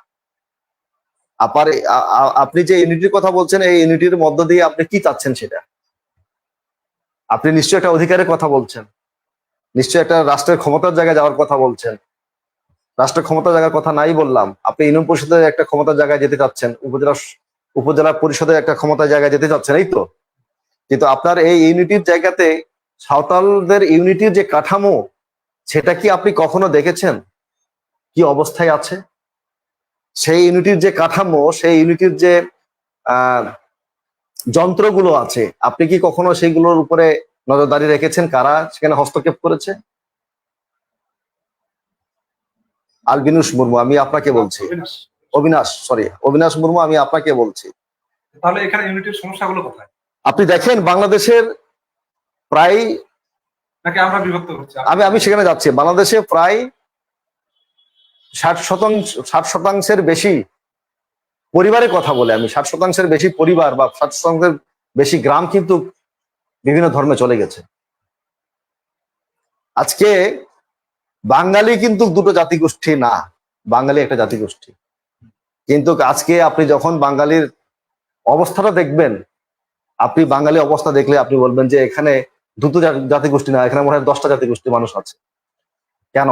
আপনি যে ইউনিটির কথা বলছেন, এই ইউনিটির মধ্য দিয়ে আপনি কি চাচ্ছেন সেটা? আপনি নিশ্চয়ই একটা অধিকারের কথা বলছেন, নিশ্চয়ই একটা রাষ্ট্রের ক্ষমতার জায়গায় যাওয়ার কথা বলছেন। রাষ্ট্রের ক্ষমতার জায়গার কথা নাই বললাম, আপনি ইউনিয়ন পরিষদের একটা ক্ষমতার জায়গায় যেতে চাচ্ছেন, উপজেলা পরিষদের একটা ক্ষমতার জায়গায় যেতে চাচ্ছেন, এই তো। কিন্তু আপনার এই ইউনিটির জায়গাতে সাঁওতালদের ইউনিটির যে কাঠামো, সেটা কি আপনি কখনো দেখেছেন কি অবস্থায় আছে? সেই ইউনিটির যে কাঠামো, সেই ইউনিটির যে যন্ত্রগুলো আছে, আপনি কি কখনো সেইগুলোর উপরে নজরদারি রেখেছেন? কারা সেখানে হস্তক্ষেপ করেছে? আলবিনুস মুর্মু, আমি আপনাকে বলছি। অবিনাশ মুর্মু, আমি আপনাকে বলছি। তাহলে এখানে ইউনিটির সমস্যাগুলো কোথায়? আপনি দেখেন বাংলাদেশের প্রায়, নাকি আমরা বিভক্ত হচ্ছি? আমি সেখানে যাচ্ছি। বাংলাদেশে প্রায় 60% বেশি পরিবারের কথা বলে, আমি 60% বেশি পরিবার বা 60% বেশি গ্রাম কিন্তু বিভিন্ন ধর্মে চলে গেছে। আজকে বাঙালি কিন্তু দুটো জাতিগোষ্ঠী না, বাঙালি একটা জাতিগোষ্ঠী। কিন্তু আজকে আপনি যখন বাঙালির অবস্থাটা দেখবেন, আপনি বাঙালি অবস্থা দেখলে আপনি বলবেন যে এখানে দুটো জাতিগোষ্ঠী না, এখানে মনে হয় 10টা জাতিগোষ্ঠী মানুষ আছে। কেন?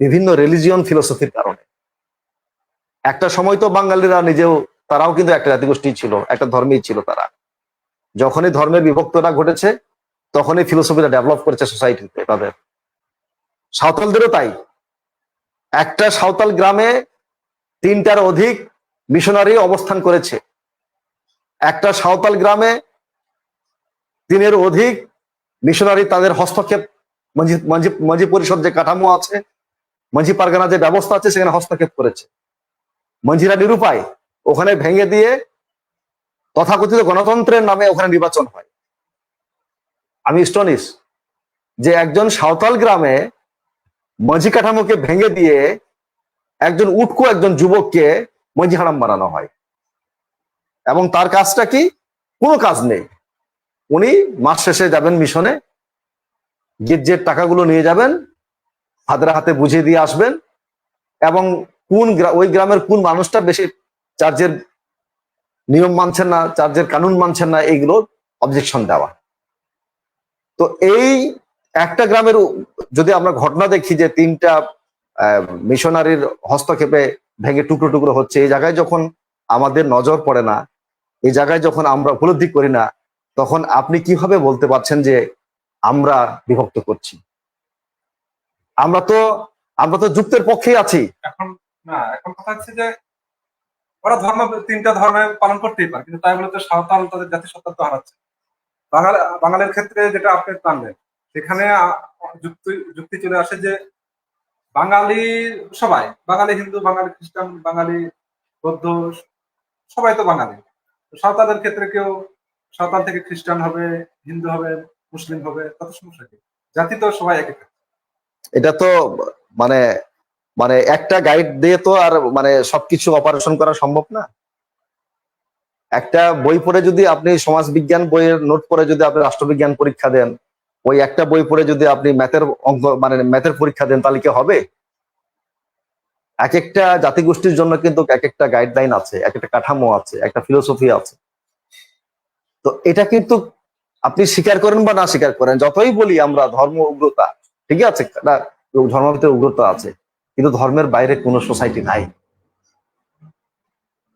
বিভিন্ন রিলিজিয়ন ফিলোসফির কারণে। একটা সময় তো বাঙালিরা নিজেও, তারাও কিন্তু একটা জাতিগোষ্ঠী ছিল, একটা ধর্মেই ছিল তারা। যখনই ধর্মের বিভক্তটা ঘটেছে, তখনই ফিলোসফিটা ডেভেলপ করেছে সোসাইটিতে তাদের। সাঁওতালদেরও তাই। একটা সাঁওতাল গ্রামে 3টার অধিক মিশনারি অবস্থান করেছে। একটা সাঁওতাল গ্রামে 3-এর অধিক মিশনারি তাদের হস্তক্ষেপ, মাঝি পরিষদ যে কাঠামো আছে, মাঝি পারগানা যে ব্যবস্থা আছে, সেখানে হস্তক্ষেপ করেছে। মাঝিরা নিরুপায়, ওখানে ভেঙে দিয়ে তথাকথিত গণতন্ত্রের নামে ওখানে নির্বাচন হয়। আমি স্টনিশ যে একজন সাঁওতাল গ্রামে মাঝি কাঠামোকে ভেঙে দিয়ে একজন উটকো একজন যুবককে মাঝি হারাম বানানো হয়, এবং তার কাজটা কি? কোনো কাজ নেই। উনি মাস শেষে যাবেন মিশনে, গির্জের টাকাগুলো নিয়ে যাবেন, হাতের হাতে বুঝিয়ে দিয়ে আসবেন, এবং ওই গ্রামের কোন মানুষটা বেশি চার্চের নিয়ম মানছেন না, চার্চের কানুন মানছেন না, এইগুলো অবজেকশন দেওয়া। তো এই একটা গ্রামের যদি আমরা ঘটনা দেখি যে 3টা মিশনারির হস্তক্ষেপে ভেঙে টুকরো টুকরো হচ্ছে, এই জায়গায় যখন আমাদের নজর পড়ে না, এই জায়গায় যখন আমরা উপলব্ধি করি না, তখন আপনি কিভাবে বলতে পারছেন যে আমরা বিভক্ত করছি? আমরা তো যুক্তের পক্ষেই আছি। এখন কথা হচ্ছে যে ওরা 3টা ধর্মে পালন করতেই পারে, কিন্তু তাই বলে তো সাঁওতাল তাদের জাতিসত্তা তো হারাচ্ছে। বাঙালির ক্ষেত্রে যেটা আপনি জানলেন, সেখানে যুক্তি চলে আসে যে বাঙালি সবাই, বাঙালি হিন্দু, বাঙালি খ্রিস্টান, বাঙালি বৌদ্ধ, সবাই তো বাঙালি। সাঁওতালের ক্ষেত্রে কেউ সাঁওতাল থেকে খ্রিস্টান হবে, হিন্দু হবে, মুসলিম হবে, তাতে সমস্যা কি? জাতি তো সবাই একই। এটা তো মানে মানে একটা গাইড দিয়ে তো আর সবকিছু অপারেশন করা সম্ভব না। একটা বই পড়ে যদি আপনি সমাজ বিজ্ঞান বইয়ের নোট পড়ে যদি আপনি রাষ্ট্রবিজ্ঞান পরীক্ষা দেন, ওই একটা বই পড়ে যদি আপনি ম্যাথের অঙ্ক ম্যাথের পরীক্ষা দেন, তাহলে কি হবে? এক একটা জাতিগোষ্ঠীর জন্য কিন্তু এক একটা গাইডলাইন আছে, এক একটা কাঠামো আছে, একটা ফিলোসফি আছে। তো এটা কিন্তু আপনি স্বীকার করেন বা না স্বীকার করেন, যতই বলি আমরা ধর্ম উগ্রতা, ঠিক আছে, ধর্মের ভিতরে উগ্রতা আছে, কিন্তু ধর্মের বাইরে কোনো সোসাইটি নাই।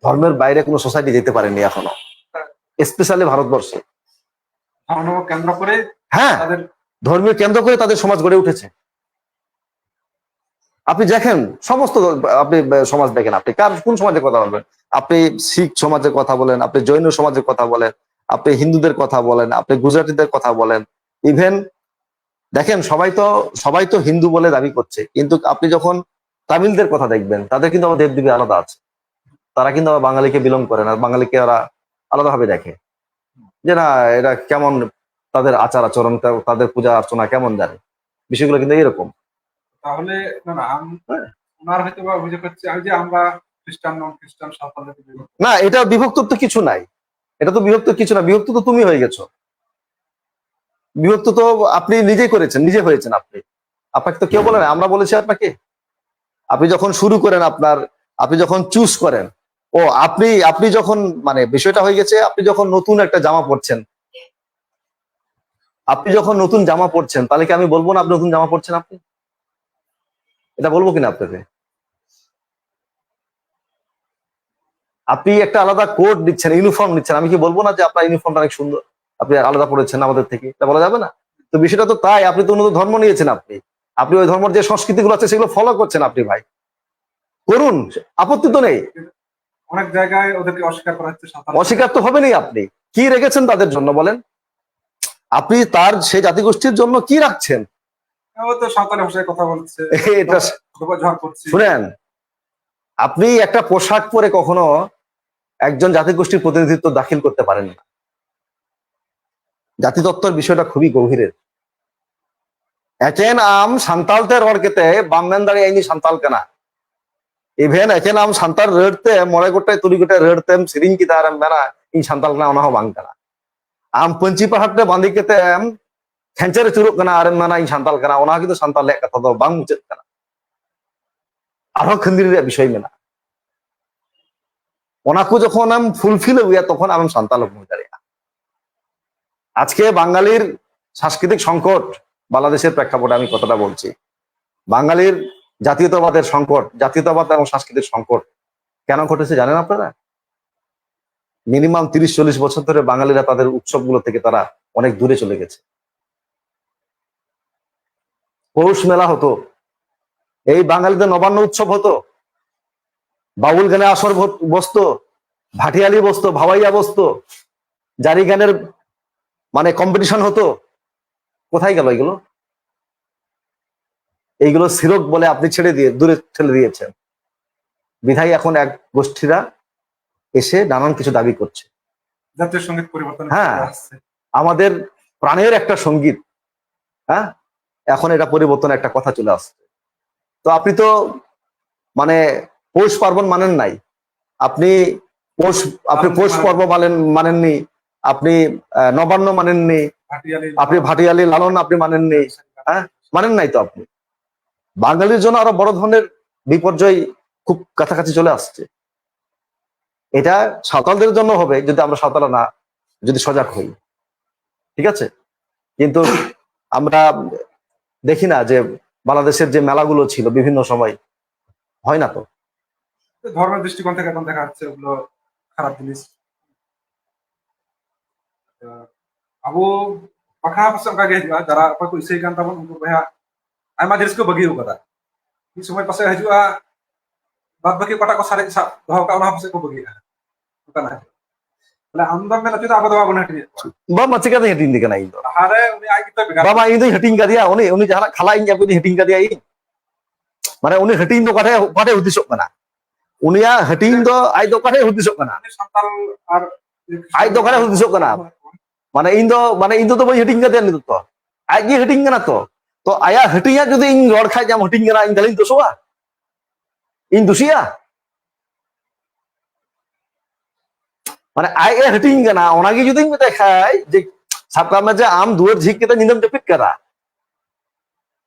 ধর্মের বাইরে কোনো সোসাইটি যেতে পারেনি এখনো, স্পেশালি ভারতবর্ষে। কেন্দ্র করে, হ্যাঁ, ধর্মীয় কেন্দ্র করে তাদের সমাজ গড়ে উঠেছে। আপনি দেখেন সমস্ত, আপনি সমাজ দেখেন, আপনি কোন সমাজের কথা বলবেন? আপনি শিখ সমাজের কথা বলেন, আপনি জৈন সমাজের কথা বলেন, আপনি হিন্দুদের কথা বলেন, আপনি গুজরাটিদের কথা বলেন, ইভেন দেখেন সবাই তো হিন্দু বলে দাবি করছে, কিন্তু আপনি যখন তামিলদের কথা দেখবেন, তাদের কিন্তু আমার দেবদেবী আলাদা আছে। তারা কিন্তু আবার বাঙালিকে বিলং করে না, বাঙালিকে ওরা আলাদাভাবে দেখে যে না এরা কেমন, তাদের আচার আচরণ, তাদের পূজা অর্চনা কেমন জানে, বিষয়গুলো কিন্তু এরকম। তাহলে না না হ্যাঁ। ওনার হয়তো বা অভিযোগ হচ্ছে যে আমরা খ্রিস্টান নন খ্রিস্টান সাঁওতালদের বিভক্ত। না, এটা বিভক্ত তো কিছু নাই, এটা তো বিভক্ত কিছু না, বিভক্ত তো তুমি হয়ে গেছো, বিভক্ত তো আপনি নিজেই করেছেন, নিজে হয়েছেন আপনি, আপনাকে তো কেউ বলে না, আমরা বলেছি আপনাকে। আপনি যখন শুরু করেন আপনি যখন চুজ করেন, ও আপনি আপনি যখন মানে বিষয়টা হয়ে গেছে, আপনি যখন নতুন একটা জামা পরছেন, তাহলে কি আমি বলবো না আপনি নতুন জামা পরছেন? আপনি এটা বলবো কিনা আপনাকে? আপনি একটা আলাদা কোড দিচ্ছেন, ইউনিফর্ম দিচ্ছেন, আমি কি বলবো না যে আপনার ইউনিফর্মটা অনেক সুন্দর, আপনি আলাদা পড়েছেন আমাদের থেকে, এটা বলা যাবে না? তো বিষয়টা তো তাই, আপনি তো উন্নত ধর্ম নিয়েছেন, আপনি ওই ধর্মের যে সংস্কৃতিগুলো আছে সেগুলো ফলো করছেন, আপনি ভাই করুন, আপত্তি তো নেই। অনেক জায়গায় ওদেরকে অস্বীকার করা হচ্ছে। অস্বীকার তো হবে না। আপনি কি রেখেছেন তাদের জন্য বলেন? আপনি তার সেই জাতিগোষ্ঠীর জন্য কি রাখছেন? ও তো সাঁওতালি ভাষায় কথা বলছে, এটা ব্যবহার করছে। শুনেন, আপনি একটা পোশাক পরে কখনো একজন জাতিগোষ্ঠীর প্রতিনিধিত্ব দাখিল করতে পারেন না। জাতিতত্ত্বের বিষয়টা খুবই গভীরের। একেন আম সান্তালতে রড় কেতে বামমেন দাঁড়িয়ে আইনি সান্তাল কেনা, ইভেন একেন আম সান্তাল রেড়তে মরে গোটায় তুলি গোটায় রেড়তেম সিরিং কি তার মেনা ই সান্তাল কেনা ওনা বাং কেনা, আম পঞ্চি পাহাড়তে বাঁধি কেতে খেঞ্চারে চুরুক কেনা আর মেনা ই সান্তাল কেনা ওনা কিন্তু সান্তাল কথা তো বাং মুচাদ কেনা, আরো খন্দির বিষয় মেনা ওনাকে যখন আম ফুলফিল হইয়া তখন আমি সান্তাল হয়ে দাঁড়িয়ে। আজকে বাঙালির সাংস্কৃতিক সংকট, বাংলাদেশের প্রেক্ষাপটে আমি কথাটা বলছি, বাঙালির জাতীয়তাবাদের সংকট, জাতীয়তাবাদ এবং সাংস্কৃতিক সংকট কেন ঘটেছে জানেন আপনারা? মিনিমাম 30-40 বছর ধরে বাঙালিরা তাদের উৎসবগুলো থেকে তারা অনেক দূরে চলে গেছে। পৌষ মেলা হতো, এই বাঙালিদের নবান্ন উৎসব হতো, বাউল গানে আসর বসতো, ভাটিয়ালি বসতো, ভাওয়াইয়া বসতো, জারি গানের মানে কম্পিটিশন হতো, কোথায় গেল এগুলো? এইগুলো সিরক বলে আপনি দূরে ঠেলে দিয়েছেন, বিধায় এখন এক গোষ্ঠীরা এসে নানান কিছু দাবি করছে। জাতীয় সঙ্গীত পরিবর্তন, হ্যাঁ, আমাদের প্রাণের একটা সঙ্গীত, হ্যাঁ, এখন এটা পরিবর্তনের একটা কথা চলে আসছে। তো আপনি তো মানে পৌষ পার্বণ মানেন নাই, আপনি পৌষ পর্ব মানেননি, আপনি নবান্ন মানেননি, আপনি ভাটিয়ালি লালন আপনি মানেননি, হ্যাঁ মানেন নাই তো আপনি। বাঙালির জন্য আরো বড় ধরনের বিপর্যয় খুব কাছাকাছি চলে আসছে। এটা সাঁওতালদের জন্য হবে যদি আমরা সাঁওতালা না যদি সজাগ হই, ঠিক আছে? কিন্তু আমরা দেখি না যে বাংলাদেশের যে মেলাগুলো ছিল বিভিন্ন সময়, হয় না তো। ধর্মের দৃষ্টিকোণ থেকে এখন দেখা যাচ্ছে ওগুলো খারাপ জিনিস। Aku baka pasang kagaya juga cara apa ko isay kan tabon untuk kaya ay majelis ko bagi ko kata. Di sumay pasay hajua বাদ বাকি কটা ko sare sa doh ka una pasay ko bagi. Bukan aja. Wala andam mela tuh apa doa guna hati. বা মাছিকা দিয়ে হেটিং দিকে নাই তো Hare uni ay kita bigar. বাবা ইনি হেটিং কা দিয়া উনি যারা খালাই ইয়া কই হেটিং কা দিয়া মানে উনি হেটিং তো কাঠে কাঠে উদ্দেশ্য না, উনিয়া হেটিং তো আই তো কাঠে উদ্দেশ্য না, Santal ar আই তো কাঠে উদ্দেশ্য না, মানে ইndo তো বই হেটিং কা দিয়া নিত তো আই কি হেটিং না তো তো আয়া হেটিংয়া যদি ইন রড খাই জাম হেটিং না ইন দালিন দোসোয়া ইন দুসিয়া মানে আই এ হেটিং না ওনাকে যদি দেখায় যে সাবকামে যে আম দুয়ার ঝিক কেতে নিন্দম জপিত কাদা,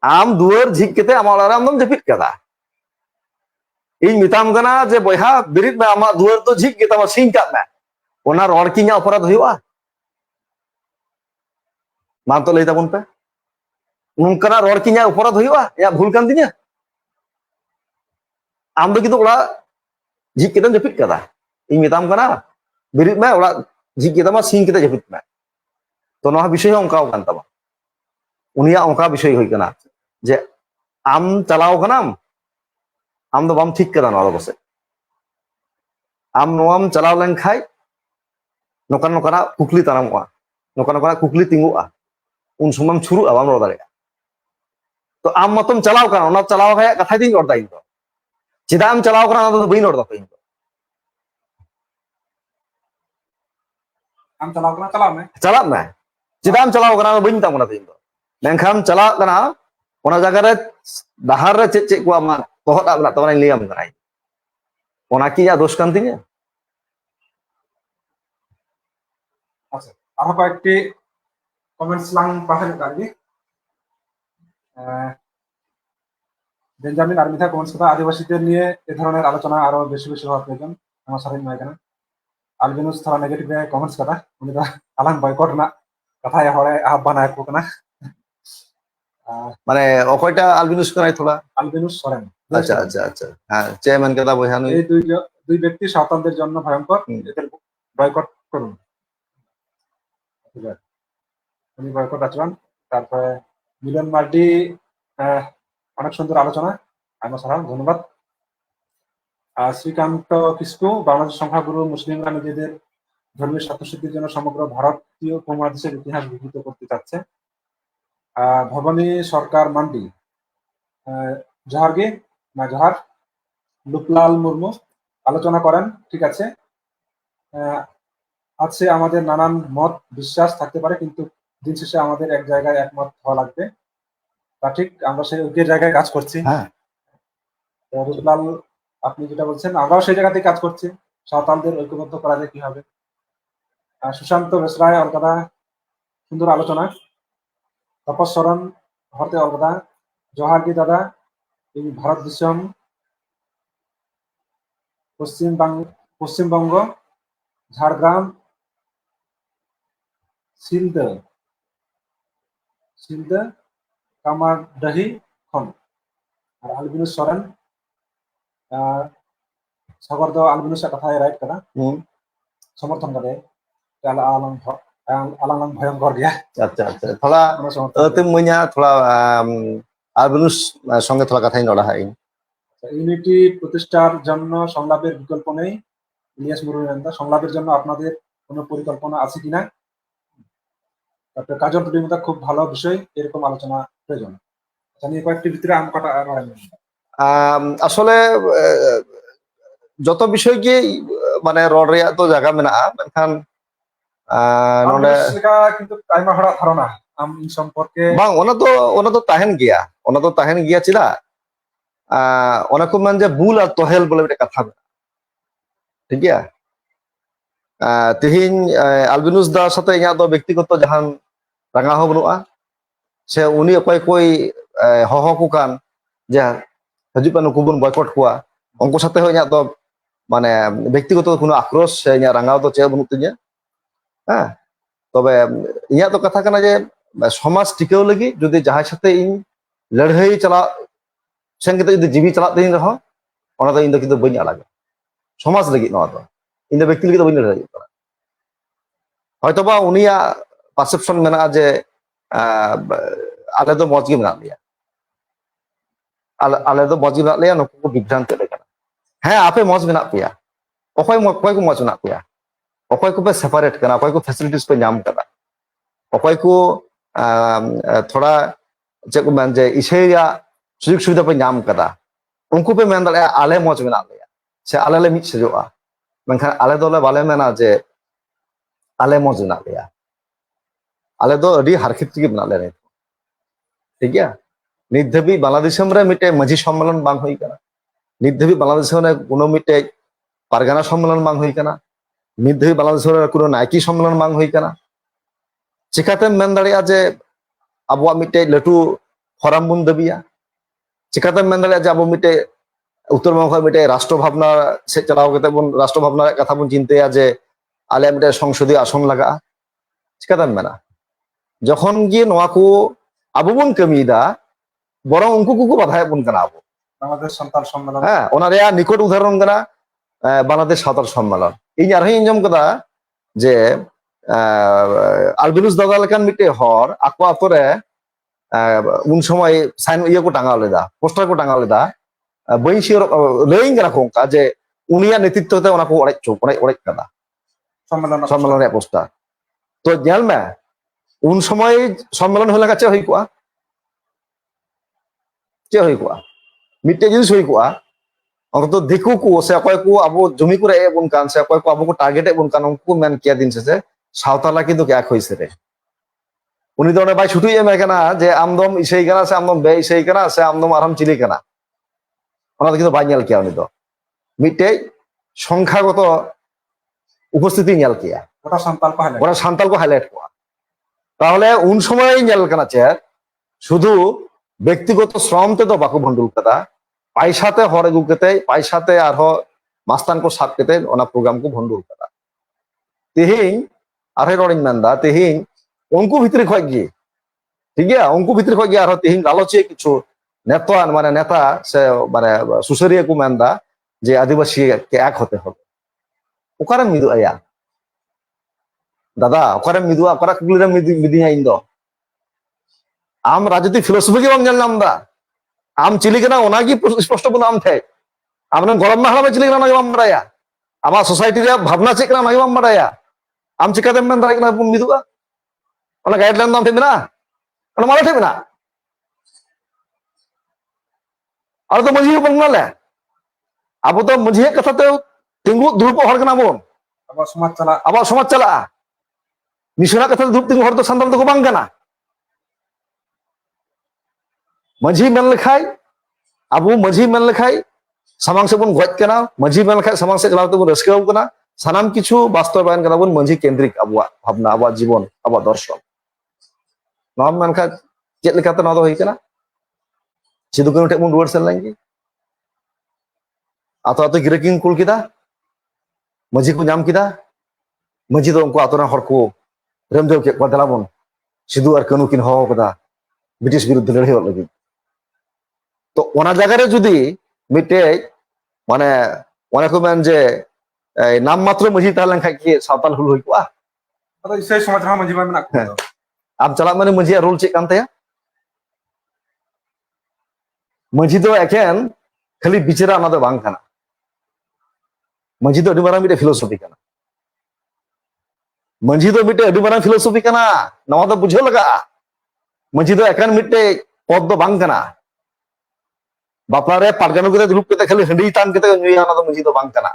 আম দুয়ার ঝিক কেতে আমার আরামদম জপিত কাদা, ᱤᱧ ᱢᱮᱛᱟᱢ ᱠᱟᱱᱟ ᱡᱮ ᱵᱚᱭᱦᱟ ᱵᱤᱨᱤᱫ ᱢᱮ ᱟᱢᱟᱜ ᱫᱩᱣᱟᱹᱨ ᱫᱚ ᱡᱷᱤᱡ ᱜᱮ ᱛᱟᱢᱟ ᱥᱤᱧ ᱠᱟᱜ ᱢᱮ, ᱚᱱᱟ ᱨᱚᱲ ᱠᱤ ᱤᱧᱟᱹᱜ ᱚᱯᱚᱨᱟধ ᱦᱩᱭᱩᱜᱼᱟ? ᱢᱟ ᱛᱚ ᱞᱟᱹᱭ ᱛᱟᱵᱚᱱ ᱯᱮ, ᱱᱚᱝᱠᱟᱱᱟᱜ ᱨᱚᱲ ᱠᱤ ᱤᱧᱟᱹᱜ ᱚᱯᱚᱨᱟধ ᱦᱩᱭᱩᱜᱼᱟ? ᱤᱧᱟᱹᱜ ᱵᱷᱩᱞ ᱠᱟᱱ ᱛᱤᱧᱟ? ᱟᱢ ᱫᱚ ᱠᱤᱱᱛᱩ ᱚᱲᱟᱜ ᱡᱷᱤᱡ ᱠᱟᱛᱮᱢ ᱡᱟᱹᱯᱤᱫ ᱠᱟᱫᱟ, ᱤᱧ ᱢᱮᱛᱟᱢ ᱠᱟᱱᱟ ᱵᱤᱨᱤᱫ ᱢᱮ ᱚᱲᱟᱜ ᱡᱷᱤᱡ ᱠᱮᱫ ᱛᱟᱢᱟ ᱥᱤᱧ ᱠᱟᱛᱮ ᱡᱟᱹᱯᱤᱫ ᱢᱮ, ᱛᱚ ᱱᱚᱣᱟ ᱵᱤᱥᱚᱭ ᱦᱚᱸ ᱚᱱᱠᱟᱣ ᱠᱟᱱ ᱛᱟᱢᱟ, ᱩᱱᱤᱭᱟᱜ ᱚᱱᱠᱟ ᱵᱤᱥᱚᱭ ᱦᱩᱭ ᱠᱟᱱᱟ ᱡᱮ ᱟᱢ ᱪᱟᱞᱟᱣ ᱠᱟᱱᱟᱢ, ᱟᱢ ᱫᱚ ᱵᱟᱢ ᱴᱷᱤᱠ ᱠᱟᱫᱟ ᱱᱚᱣᱟ ᱫᱚ ᱵᱚᱥᱮ, ᱟᱢ ᱱᱚᱣᱟᱢ ᱪᱟᱞᱟᱣ ᱞᱮᱱᱠᱷᱟᱡ ᱱᱚᱝᱠᱟᱱᱟᱜ ᱠᱩᱠᱞᱤ ᱛᱟᱲᱟᱢᱚᱜᱼᱟ, ᱱᱚᱝᱠᱟᱱᱟᱜ ᱠᱩᱠᱞᱤ ᱛᱤᱸᱜᱩᱜᱼᱟ, ᱩᱱ ᱥᱚᱢᱚᱭ ᱪᱷᱩᱨᱩᱜᱼᱟ, ᱵᱟᱢ ᱨᱚᱲ ᱫᱟᱲᱮᱭᱟᱜᱼᱟ। তো আম মতম চালাও কেন, ওনার চালাও ভাই কথাই দিন রড় দাইন তো চেদা আম চালাও কেন, ওনা তো বই রড় দাতো ইন ᱟᱢ ᱪᱟᱞᱟᱣ ᱠᱟᱱᱟ ᱪᱟᱞᱟᱣ ᱢᱮ ᱪᱟᱞᱟᱜ ᱢᱮ ᱪᱮᱫᱟᱜ ᱮᱢ ᱪᱟᱞᱟᱣ ᱠᱟᱱᱟ ᱵᱟᱹᱧ ᱢᱮᱛᱟᱢ ᱠᱟᱱᱟ ᱛᱮᱦᱮᱧ ᱫᱚ ᱢᱮᱱᱠᱷᱟᱱ ᱪᱟᱞᱟᱜ ᱠᱟᱱᱟ ᱚᱱᱟ ᱡᱟᱭᱜᱟ ᱨᱮ ᱰᱟᱦᱟᱨ ᱨᱮ ᱪᱮᱫ ᱪᱮᱫ ᱠᱚ ᱟᱢᱟᱜ ᱛᱚᱦᱚᱫ ᱢᱮᱱᱟᱜ ᱛᱟᱵᱚᱱᱟᱧ ᱞᱟᱹᱭᱟᱢ ᱠᱟᱱᱟ ᱚᱱᱟ ᱠᱤ ᱤᱧᱟᱹᱜ ᱫᱳষ ᱠᱟᱱ ᱛᱤᱧᱟᱹ? আচ্ছা আরো কয়েকটি কমেন্টস লাং পাঠানো কারি বেঞ্জামিন আর্মিথা কমেন্টস কথা আদিবাসীদের নিয়ে এ ধরনের আলোচনা আরো বেশি বেশি হওয়া প্রয়োজন আমার সাথে নয় কেন আলবিনুস থালা নেগেটিভ কমেন্টস কথা উনি তো আলাং বয়কট না কথায় হরে আহ্বান আয়কো না মানে অকয়টা আলবিনুস কানাই থোড়া আলবিনুস সরেন আচ্ছা আচ্ছা আচ্ছা হ্যাঁ চেয়ারম্যান কথা বইহা নই এই দুই ব্যক্তি সাঁওতালদের জন্য ভয়ঙ্কর এদের বয়কট করুন উনি বয়কট আচরণ তারপরে মিলন মার্ডি অনেক সুন্দর আলোচনা আমার সারা ধন্যবাদ শ্রীকান্ত কিস্কু বাংলাদেশ সংখ্যাগুরু মুসলিমরা নিজেদের ধর্মীয় স্বার্থসিদ্ধির জন্য সমগ্র ভারতীয় উপমহাদেশের ইতিহাস বিকৃত করতে চাচ্ছে ভবানী সরকার মান্ডি জোহারগে না জোহার লুকলাল মুর্মু আলোচনা করেন ঠিক আছে আছে আমাদের নানান মত বিশ্বাস থাকতে পারে কিন্তু দিন শেষে আমাদের এক জায়গায় একমত হওয়া লাগবে তা ঠিক আমরা সেই ঐক্যের জায়গায় কাজ করছি হ্যাঁ রুজলাল আপনি যেটা বলছেন আমরাও সেই জায়গাতেই কাজ করছি সাঁওতালদের ঐক্যবদ্ধ করা যায় কিভাবে সুশান্ত বেসরায় অলকাদা সুন্দর আলোচনা তপস্বরণ হতে অলকাদা জোহারগি দাদা এই ভারত দিশম পশ্চিমবঙ্গ ঝাড়গ্রাম সিলদে কামারডাহি খন আর আলবিনুস সরেন সাগরদ আলবিনুসের কথায় রাইট করা সমর্থন করে আলাং ভয়ঙ্কর গিয়া আচ্ছা আচ্ছা থোড়া তুম মুইয়া থোড়া আলবিনুস সঙ্গে থোড়া কথাই নড়া হয় ইউনিটি প্রতিষ্ঠার জন্য সংলাপের বিকল্প নেই ইলিয়াস মুরুলিয়ান্দা সংলাপের জন্য আপনাদের কোনো পরিকল্পনা আছে কিনা তারপরে কাজল টুডিমতা খুব ভালো বিষয় এরকম আলোচনা প্রয়োজন জানি কয়েকটি ভিতরে আম কটা আসলে যত বিষয় কি মানে রড রেয়ার তো জায়গা মেনাগা মেনখান নডে কিন্তু আইমা হড়া ধারণা আম ইন সম্পর্কে bang ona to tahen gya chida ona ko man je bul ar tohel bole একটা কথা ঠিক গিয়া তেহিন আলবিনুস দার সাথে ইয়া তো ব্যক্তিগত জাহান রাঙা হো বনুয়া সে উনি অকয় কই হহ কু কান যে হাজু পানু কুবুন বয়কট কুয়া অঙ্ক সাথে হই ইয়া তো মানে ব্যক্তিগত কোনো আক্রোশ সে ইয়া রাঙাও তো চে বনু তিnya হ্যাঁ তবে ইয়া তো কথা কানা যে সমাজ টিকেও লাগি যদি যাহার সাথে ইন লড়াই চালা সেন কিন্তু যদি জীবী চালাত দিন রহ ওনা তো ইন তো কিন্তু বইন আলাদা সমাজ লাগি নয়া তো ইন তো ব্যক্তি লাগি তো বইন লড়াই করা হয়তো বা উনিয়া পারসেপশন মেনা যে আলে তো মজ গি মেনা লিয়া আলে তো মজ গি মেনা লিয়া নুকু ko বিভ্রান্ত লেখা হ্যাঁ আপে মজ মেনা পিয়া অকয় কো মজ মেনা পিয়া অকয় কো পে সেপারেট কানা অকয় কো ফ্যাসিলিটিস পে নাম কানা অকয় কো थोड़ा चे को मेन जे इसेया सुजुग सुविधा पे नाम कदा उनको पे मेन दाले आले मौज मेना लेया से आले ले मिट सजोआ मेनखान आले दोले बाले मेना जे आले मौज मेना लेया आले दो अडी हारखित की बना ले ठीक है नित धबी बांग्लादेश रे मिटे माझी सम्मेलन बांग होई कना नित धबी बांग्लादेश रे कोनो मिटे पारगाना सम्मेलन बांग होई कना नित धबी बांग्लादेश रे कोनो नायकी सम्मेलन बांग होई कना चिकाते मेन दाड़िया जे आबो मिटे लटू फराम बुन दबिया चिकाते मेन दाड़िया जे आबो मिटे उत्तर बंग मिटे राष्ट्र भावना से चलाव कते बुन राष्ट्र भावना कथा बुन चिंताया जे आले मिटे संसदीय आसन लगा चिकाते मेना जखन गे नोआ को आबो बुन कमिदा बरं उनको को बाधाय बुन कना आबो बांग्लादेश संताल सम्मेलन हां ओना रेया निकट उदाहरण कना बांग्लादेश साताल सम्मेलन इन आरही अंजम कदा जे আলবিনুস দাদা লেখান মিটে হর আকো আতরে উন সময় সাইন ইয়ে কো টাঙাও লেদা পোস্টার কো টাঙাও লেদা বই শিওর লেইং করা কোনকা যে উনিয়া নেতৃত্বতে ওনা কো অড়াই চোক অড়াই কাদা সম্মেলন রে পোস্টার তো জাল মে উন সময় সম্মেলন হলে কাছে হই কোয়া চে হই কোয়া মিটে জিনিস হই কোয়া অন্তত দিকু কো সে অকয় কো আবো জমি করে এবন কান সে অকয় কো আবো কো টার্গেট এবন কান উনকো মেন কিয়া দিন সে সাঁওতালা কিন্তু এক হয়েছে রে উনি তো ভাই ছুটি এমে কেনা যে আমদম ইসেই কেনা সে আমদম বে ইসেই কেনা সে আমদম আরাম চিলি কেনা ওনা কিন্তু বাই নেল কিয়া উনি তো মিটে সংখ্যাগত উপস্থিতি নেল কিয়া ওটা সান্তাল পাহাড় ওরা সান্তালকে হাইলাইট কোয়া তাহলে উন সময় নেল কেনা চেয়ার শুধু ব্যক্তিগত শ্রমতে তো বাকু ভন্ডুল কেदा পয়সাতে হরে গুকেতে পয়সাতে আর মাস্তান को साथ केते ओना प्रोग्राम को भंडुल केदा तेहिं आरे रोडिंग मेंदा तेहिं उनको भितरी खय गी ठीक है उनको भितरी खय गी आरो तेहिं गालोचे किछु नेता माने नेता से माने सुसरिया को मेंदा जे आदिवासी के एक होते हो ओकारे मिदु आया दादा ओकारे मिदु ओकारा कुलिरा मिदिया इन दो आम राजनीति फिलोसफी के बाम जल नामदा आम चिली केना ओनागी स्पष्ट बन आम थे आमने गरम माहला चिली केना नागी बाम बड़ाया आमा सोसाइटी रे भावना चेक केना नागी बाम बड़ाया आम चिकाते मेन दाय केना मिदुआ ओना गाइडलाइन नाम थे मेना ओना माला थे मेना और तो मजी बंगला ले अब तो मजी कथा तो तिंगु दुरुप हर केना बोन अब समाज चला मिशना कथा दुरुप तिंगु हर तो संदल तो बांग केना मजी मेन लेखाय अब मजी मेन लेखाय सामांग से बन गज केना मजी मेन लेखाय सामांग से चलाते बन रस्काव केना सानाम किछु बास्तवायन केना बन मजी केंद्रिक अबुआ भावना अबुआ जीवन अबुआ दर्शन नाम मेन खा चेत लेखाते ना दो होई केना सिदु कानु ठे बन रुवार सेन लांगी आतो आतो गिरकिंग कुल किदा मजी को नाम किदा मजी दो उनको आतो ना हर को रेमदेव के बदला बन सिदु और कानु किन हो कदा ब्रिटिश विरुद्ध लड़ाई हो लगी तो ओना जगह रे जुदी मिटे माने ओना को मेन जे नाम मात्र मजी तालन खाय कि सावताल हुल होई कोआ अदा इसे समाज रा मजी मा मेना को आप चला माने मजी रोल चेक कान तया मजी दो एकेन खाली बिचरा ना दो बांग काना मजी दो अडिमारा मिटे फिलोसफी काना मजी दो मिटे अडिमारा फिलोसफी काना नवा दो बुझे लगा मजी दो एकान मिटे पद दो बांग काना बापला रे पारगानु के दुरुप के खाली हंडी तान के नुया ना दो मजी दो बांग काना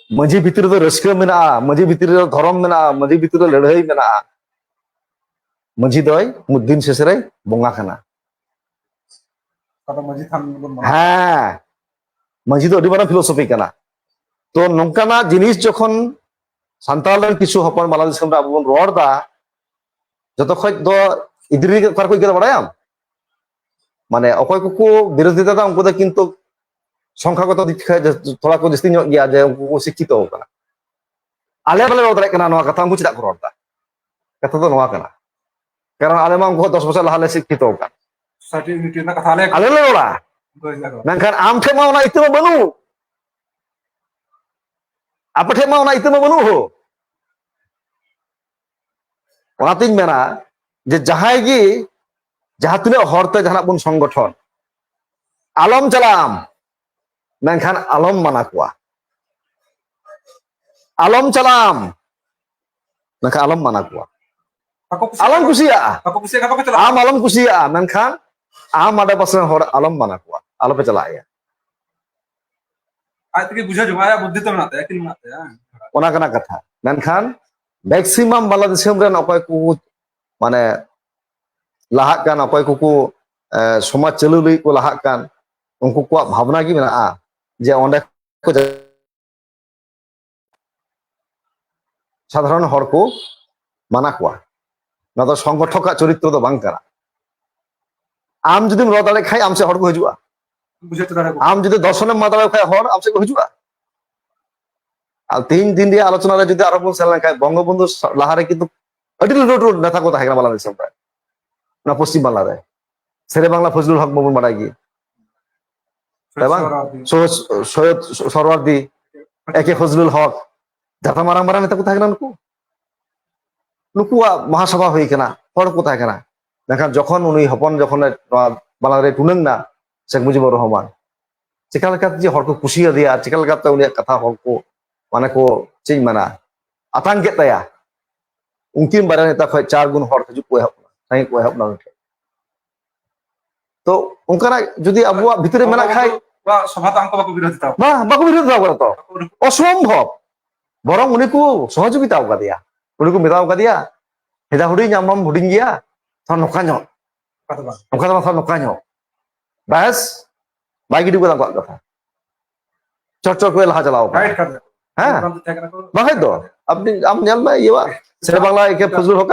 मजी भितर दो रस्का मेना मजी भितर दो धर्म मेना मजी भितर दो लड़ाई मेना मजी दोय मुद्दिन शेषरे बोंगा काना अदा मजी थान बन हाँ मजी दो अडिमारा फिलोसफी काना तो नोंकाना जिनिस जखन सान्ताल किछु हपन बांग्लादेश रे आबो बन रोड़ दा जतो खय दो इद्रि कर को गेदा बड़ायाम माने अकय को विरोधिता दा उनको दा किंतु संख्यागत दिख थोड़ा को जस्ती ᱧᱚᱜ गया जे उनको को शिक्षित हो कना आले बाले रोड कना नवा कथा उनको चिदा को रोड दा कथा तो नवा कना कारण आले मा उनको 10 बछर लाहाले शिक्षित हो कना सर्टिफिकेट ना कथा आले ले रोड़ा मेनखान आम ठे मा ओना इतमा बनु आप ठे मा ओना इतमा बनु हो ओनातिन मेना जे जहाय गी जहां तिना हरते जहां बन संगठन आलम चलाम मेनखान आलम माना कुआ आलम चलाम मेनखान आलम माना कुआ आलम कुसिया ako kusi ka pa आम आलम कुसिया मेनखान आम आडे पासे हर आलम माना कुआ आलो पे चलाया आज तक बुझा जुमाया बुद्धि तो बनाते हैं कि बनाते हैं ओना कना कथा मेनखान मैक्सिमम बांग्लादेश रेन अकय को माने लाहा कान अकय को समाज चालू लई को लाहा कान उनको को भावना की मेना जे ओंडे को साधारण हर को माना कुआ ना तो संगठक चरित्र तो बांग करा आम जुदी रो दाड़े खाय आम से हर को हजुआ बुझे तो दाड़ा आम जुदी दर्शने मा दाड़े खाय हर आम से को हजुआ आ 3 दिन रे आलोचना रे जुदी आरो बोल सेला खाय बंगबंधु लाहारे किंतु अडिल रोड नेता को थाकेना बांग्लादेश रे ना पश्चिम बांग्ला रे सेरे बांग्ला फजलुल हक बबन बाडागी सैयद सरवार्दी एके फजलुल हक जाता मारांग मारांग नेता को थाकेना नुकुआ महासभा हुई केना हर को थाकेना मेनखान जखन उनी हपन जखन बांग्ला रे टुनंग ना शेख मुजिबुर रहमान चिका लेकाते जे हर को कुसिया दिया चिका लेकाते उनी कथा हर को माने को चेज माना आतांग के तया उनकिन बारे नेता खय 4 गुण हर हजु को हप साई को हप ना तो उनकरा जदि अबुआ भितरे मेना खाय बा सभा तो हमको बाको विरोधिता बा बाको विरोध दाव तो असंभव borong uni ku sohojogita akadiya uni ku meta akadiya heda huding amam huding gea thon nokanyo kata bang. thon nokanyo bas bagi di kota kata cocok kue laha jalao Guide kata. হ্যাঁ Orang tu cakap aku. বাকাই তো আপনি আম জানবা ইয়া শেরে বাংলা একে ফজলুল হক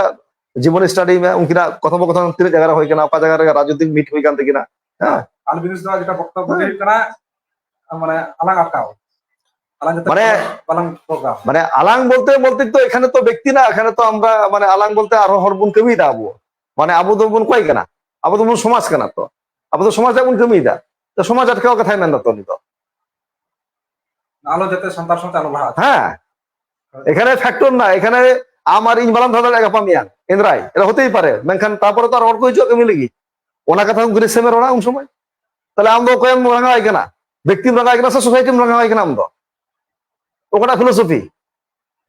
জীবন স্টাডি মে উনকিনা কথোপকথন তিন জায়গা হই কেনা পাঁচ জায়গা রাজনৈতিক মিট হই কান কিনা হ্যাঁ Albinus dah kita bokta bagi kena mana alang akau. Alang kita মানে alang program. মানে আলাং বলতে বলতে তো এখানে তো ব্যক্তি না এখানে তো আমরা মানে আলাং বলতে আরো হরবুন কমি দা আবু মানে আবু তো বোন কই কেনা আবু তো বোন সমাজ কেনা তো আবু তো সমাজ যেমন কমি দা তো সমাজ আটকাও কথাই মেন তো নিত Alo jate santar santar alo lahat. হ্যাঁ এখানে ফ্যাক্টর না এখানে আমার ইনবালাম ধাঁধার জায়গা পামিয়ান ইন্দ্রাই এটা হতেই পারে মেনখান তারপরে তো আর অর্ক হইছো কমি লাগি ওনা কথা গ্রীষ্মের ওরা উন সময় তাহলে আমরা কয়েম রাঙা হয় কেনা ব্যক্তি রাঙা হয় কেনা সোসাইটি রাঙা হয় কেনা আমরা ওখানে ফিলোসফি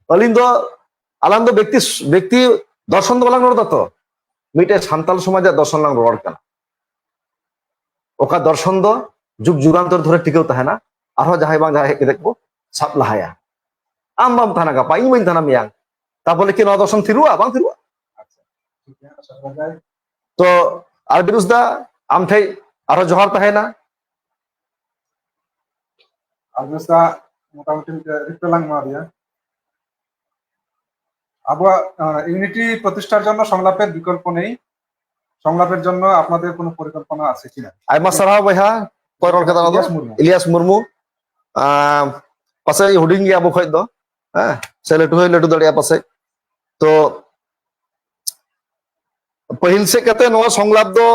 অলিন্দ আলান্দ ব্যক্তি ব্যক্তি দর্শন তো বলাং রোড তো মিটে সান্তাল সমাজের দর্শন লাং রোড কেনা ওকা দর্শন দ যুগ যুগান্তর ধরে টিকেও তাহে না আরো যাহাই বাং যাহাই দেখবো সাপ লাহায়া আম বাম থানা গাপা ইমাইন থানা মিয়াং তারপরে কি নদর্শন থিরুয়া বাং থিরুয়া Sebagai তো আর বিরুজদা আমঠাই আরো জহর তাহে না Albinus dah মোটামুটি রিপ্লাই মা দিয়া আবহাওয়া ইউনিটি প্রতিষ্ঠার জন্য সংলাপের বিকল্প নেই সংলাপের জন্য আপনাদের কোনো পরিকল্পনা আছে কিনা আইমা সারাহ বয়হা কয় রল কেতা ইলিয়াস মুর্মু। ইলিয়াস মুর্মু পাশে হুডিং গিয়া বখাই দ হ্যাঁ সে লেটু হই লেটু দাঁড়িয়া পাশে তো पहिल से कहते नवा संलाप दो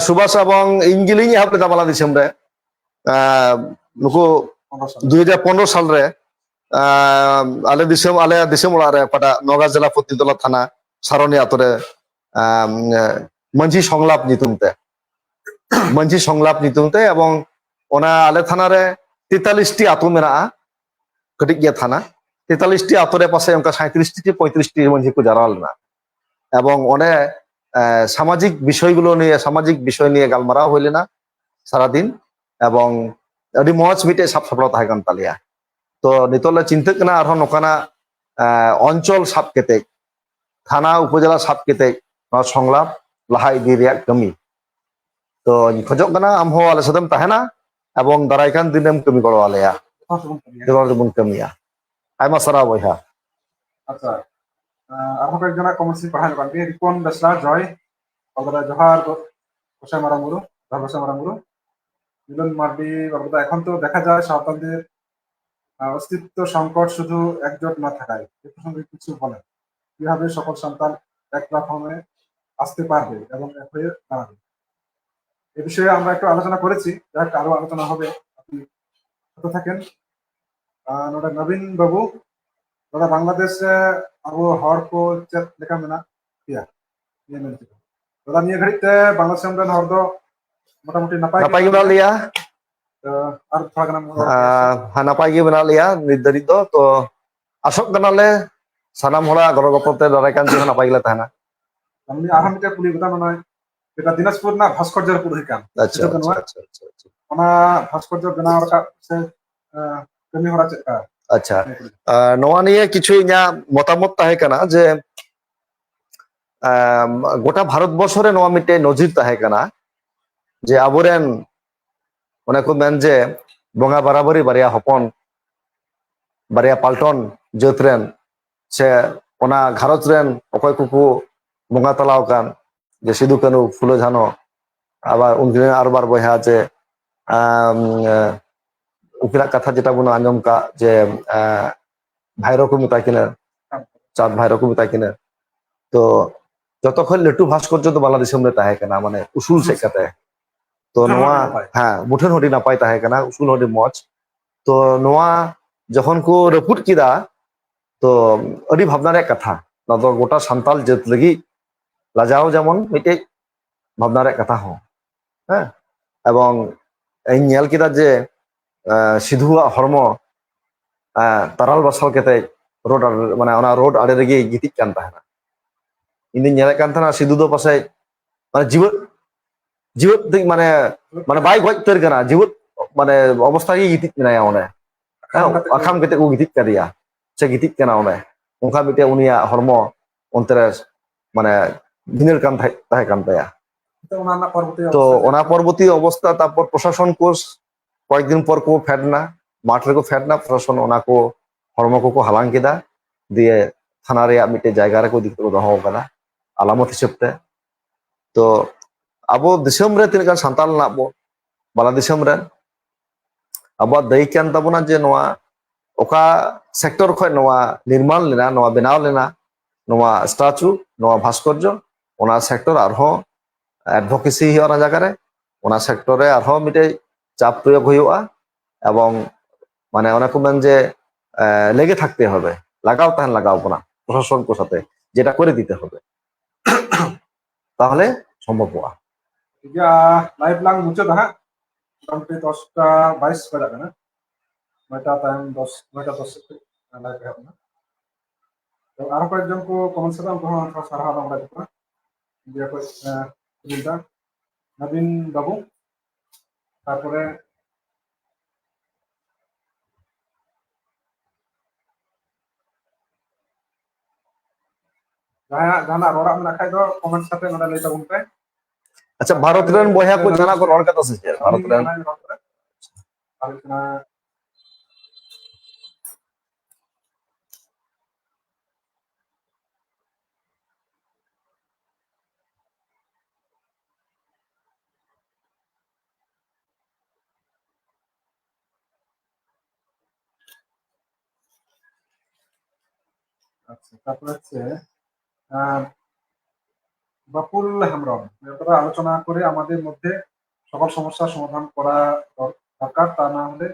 सुभाष এবং ইঞ্জিলিং হাবলে দাবালা দিছে আমরা নুকু 2015 সাল রে আলে দিছে মোলা রে পাটা নগা জেলা পতিতলা থানা সারনি আতরে মঞ্জি সংলাপ নিতুমতে এবং ওনা আলে থানা রে 43 টি আতো মেনা কটিক গিয়া থানা 43 টি আতরে পাশে অঙ্কা 37 টি 35 টি মঞ্জি কো জারাল না এবং অনেক সামাজিক বিষয়গুলো নিয়ে সামাজিক বিষয় নিয়ে গালমারাও হইলে না সারাদিন এবং আদি মজ মিটে সাপ সাপড়া তাহেকান তালিয়া তো নিতলে চিন্তিত না আর নকানা অঞ্চল সাপ কেতে থানা উপজেলা সাপ কেতে সংলাপ লাহা ইদি রেয়াক কামি তো খোঁজক কানা আমহো আলে সাদম তাহেনা এবং দারাইকান দিনেম কামি গড়ো আলেয়া দেবন কামিয়া আইমা সারা বইহা আচ্ছা আরো কয়েকজন কমেন্টস পড়ানো বাকি রিপন বেসরা জয় বাবুদা জোহার গোসাই মারামুরু গোসাই মারামুরু মিলন মার্ডি বাবুদা এখন তো দেখা যায় সাঁওতালদের অস্তিত্ব সংকট শুধু একজোট না থাকায় এ প্রসঙ্গে কিছু বলেন কিভাবে সকল সন্তান এক প্ল্যাটফর্মে আসতে পারবে এবং এক হয়ে দাঁড়াবে এ বিষয়ে আমরা একটু আলোচনা করেছি যাক আরো আলোচনা হবে আপনি সাথে থাকেন নোটা নবীন বাবু दादा बांग्लादेश अब हर को चेक लेखा मेना पिया ये मेनते दादा निया घड़ी ते बांग्लादेश में हर दो मोटामुटी नापाई के बना लिया और थोड़ा गना हाँ नापाई के बना लिया निर्धारित तो अशोक गनाले सानाम होला गरगपते दाराइकान जी नापाई के ताहना हमने आराम मिटे पुली बता मना बेटा दिनाजपुर ना भास्करजर पुल हिकान अच्छा अच्छा ओना भास्करजर बनाव रका से कमी होरा चेका আচ্ছা নোয়া নিয়ে কিছু ইয়া মতামত তাহে কানা যে গোটা ভারতবর্ষরে নোয়া মিটে নজির তাহে কানা যে আবরেন অনেক মেন যে বঙ্গা বারাবারি বারিয়া হপন বারিয়া পাল্টন জোতরেন সে ওনা ঘারত রেন অকয় কুকু বঙ্গা তালাও কান যে সিধু কানু ফুলো ঝানো আবার উনকিনে আরবার বইহা যে উকিলা কথা যেটা বনো আঞ্জম কা যে ভাইরো কো মিতা কিনা চাঁদ ভাইরো কো মিতা কিনা তো যতক্ষণ লেটু ভাস্কর্য তো বাংলাদেশে আমরা তাহে কেনা মানে উসুল শেখাতে তো নোয়া হ্যাঁ মুঠেন হডি নাপাই তাহে কেনা উসুল হডি মজ তো নোয়া যখন কো রপুট কিদা তো আদি ভাবনার এক কথা না তো গোটা সান্তাল জেত লাগি লাজাও যেমন মিটে ভাবনার এক কথা হো হ্যাঁ এবং এই নিয়াল কিদা যে সিধুয়া হর্ম তারাল বাসাল কেতে রোড মানে ওনা রোড আড়ে রেগে গিতিক কান তাহেনা ইনি নেলে কান থানা সিধু দো পাশে মানে জীবত জীবত মানে মানে বাই গজ তৈরি কানা জীবত মানে অবস্থা গিতিক নাই ওনে আখাম কেতে কো গিতিক কা দিয়া se gitik kana one onka mite unia hormo ontere mane bhinar kan tahe kan taya তো ওনার না পরবর্তী তো অবস্থা ওনা পরবর্তী অবস্থা তারপর প্রশাসন কোর্স কয়েকদিন পর কো ফেড না মাঠ রেকো ফেড না প্রশাসন ওনা কো হরমো को হালাং केदा দিয়ে থানা রেয়া মিটে জায়গা রেকো দিক তো দহ কানা আলামত হিসেবতে তো আবো দিশম রে তিনগান সান্তাল না বো বালা দিশম রে আবো দায়ী কান তাবনা যে নোয়া ওকা সেক্টর খয় নোয়া নির্মাণ লেনা নোয়া বেনাও লেনা নোয়া স্ট্যাচু নোয়া ভাস্কর্য ওনা সেক্টর আরহো অ্যাডভোকেসি ওনা জায়গারে ওনা সেক্টরে আরহো মিটে চাপ প্রয়োগ হইয়া এবং মানে অনেক মেন যে লেগে থাকতে হবে লাগাও তাহেন লাগাও না প্রশাসনকে সাথে যেটা করে দিতে হবে তাহলে সম্ভব হওয়া ya লাইভ লাং মুছে দা মোটামুটি 10টা 22 বাজে না 9টা টাইম 9টা 10 লাইভ হবে না তো আরো কয়েকজনকে কমেন্ট সাথে আমরা সারাহার আমরা দিব dia ko চিন্তা নবীন বাবু তারপরে জানা রড়া মনে খাই তো কমেন্ট সাথে আমরা লইতা বলতে আচ্ছা ভারত রেন বয়া কো জানা কো রড় কথা আছে ভারত রেন আলোচনা আচ্ছা তারপর হচ্ছে বাপুল হেমব্রম আমরা আলোচনা করে আমাদের মধ্যে সকল সমস্যার সমাধান করা দরকার তা না হলে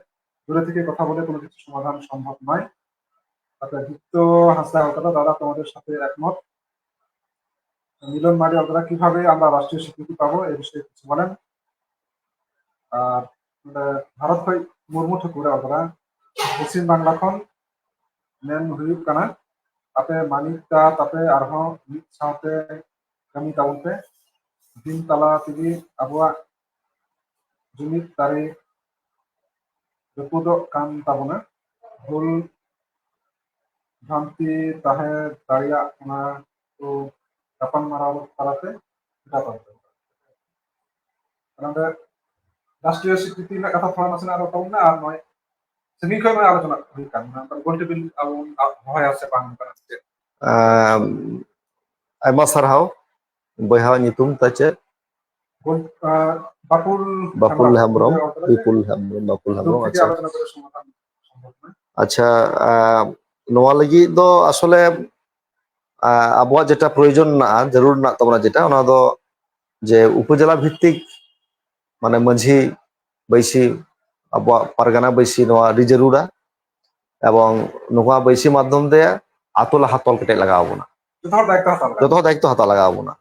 দূরে থেকে কথা বলে কোনো কিছু সমাধান সম্ভব নয় তারপরে দীপ্ত হাসদা কথা দাদা তোমাদের সাথে একমত মিলন মারি আপনারা কিভাবে আমরা রাষ্ট্রীয় স্বীকৃতি পাবো এই বিষয়ে কিছু বলেন আর ভারত ভাই মুর্মু ঠাকুরে আপনারা পশ্চিম বাংলা খন মেন হুᱭᱩᱜ ᱠᱟᱱᱟ ᱟᱯᱮ ᱢᱟᱱᱤᱠᱟ ᱛᱟᱯᱮ ᱟᱨᱦᱚᱸ ᱢᱤᱫ ᱥᱟᱶᱛᱮ ᱠᱟᱹᱢᱤ ᱛᱟᱵᱚᱱ ᱯᱮ ᱫᱤᱱ ᱛᱟᱞᱟ ᱛᱮᱜᱮ ᱟᱵᱚᱣᱟᱜ ᱡᱩᱢᱤᱫ ᱫᱟᱲᱮ ᱨᱟᱹᱯᱩᱫᱚᱜ ᱠᱟᱱ ᱛᱟᱵᱚᱱᱟ ᱵᱷᱩᱞ ভ্রান্তি তাহে দাঁড়িয়ে ওনা তো জাপান মারার তালাতে এটা করতে আমাদের রাষ্ট্রীয় স্বীকৃতি না কথা ফোন আছে আরো কম না আর নয় সেদিন করে আলোচনা করি কারণ গোলটি বিল হয় আছে বাংলা আছে আইমা সারহাও বয়া নিতুম তাচে বাপুল বাপুল হেমব্রম বিপুল হেমব্রম বাপুল হেমব্রম আচ্ছা আলোচনা করে সমাধান সম্ভব না আচ্ছা নোয়া লাগি দো আসলে আবহাওয়া যেটা প্রয়োজন না জরুর না তোমরা যেটা ওনা দো যে উপজেলা ভিত্তিক মানে মাঝি বৈশি আবহাওয়া পারগানা বৈশি নোয়া রিজারুরা এবং নোয়া বৈশি মাধ্যম দিয়ে আতলা হাতল কেটে লাগাবো না যত দায়িত্ব হাতা লাগাবো না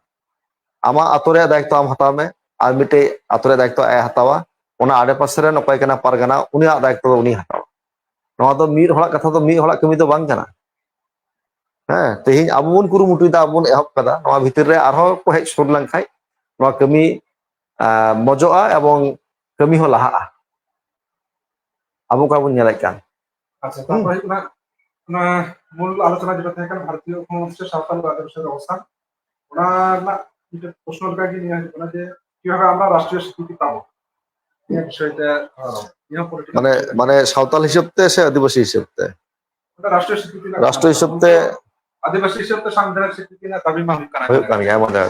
আমা আতরে দায়িত্ব আম হাতাও মে আর মিটে আতরে দায়িত্ব আয় হাতাওয়া ওনা আড়ে পাশে রেন অকয় কানা পারগানা উনিয়াগ দায়িত্ব উনি হাতাওয়া নোয়া দো মিদ হড়াগ কথা তো মিদ হড়াগ কামি তো বাং কানা হ্যাঁ তেহিন আবো বন কুরুমুটুইদা আবো এহব কাদা নোয়া ভিতর রে আরহো কো হেজ সুর লাংখাই নোয়া কামি মজোआ এবং কামি হো লাহা আবো কাবুন নেলাই কান আচ্ছা তারপরে না মূল আলোচনা যেটা থাকে ভারতীয় উপমহাদেশের সাঁওতাল আদিবাসীর অবস্থান ওনার না এটা প্রশ্নটাকে নিয়ে আসবে না যে কিভাবে আমরা রাষ্ট্রীয় স্বীকৃতি পাবো এই বিষয়টা মানে মানে সাঁওতাল হিসেবতে সে আদিবাসী হিসেবতে রাষ্ট্রীয় স্বীকৃতি রাষ্ট্র হিসেবতে আদিবাসী হিসেবে সাংবিধানিক স্বীকৃতি না দাবি মাহুক কানা হয়ে কান গয়া আমাদের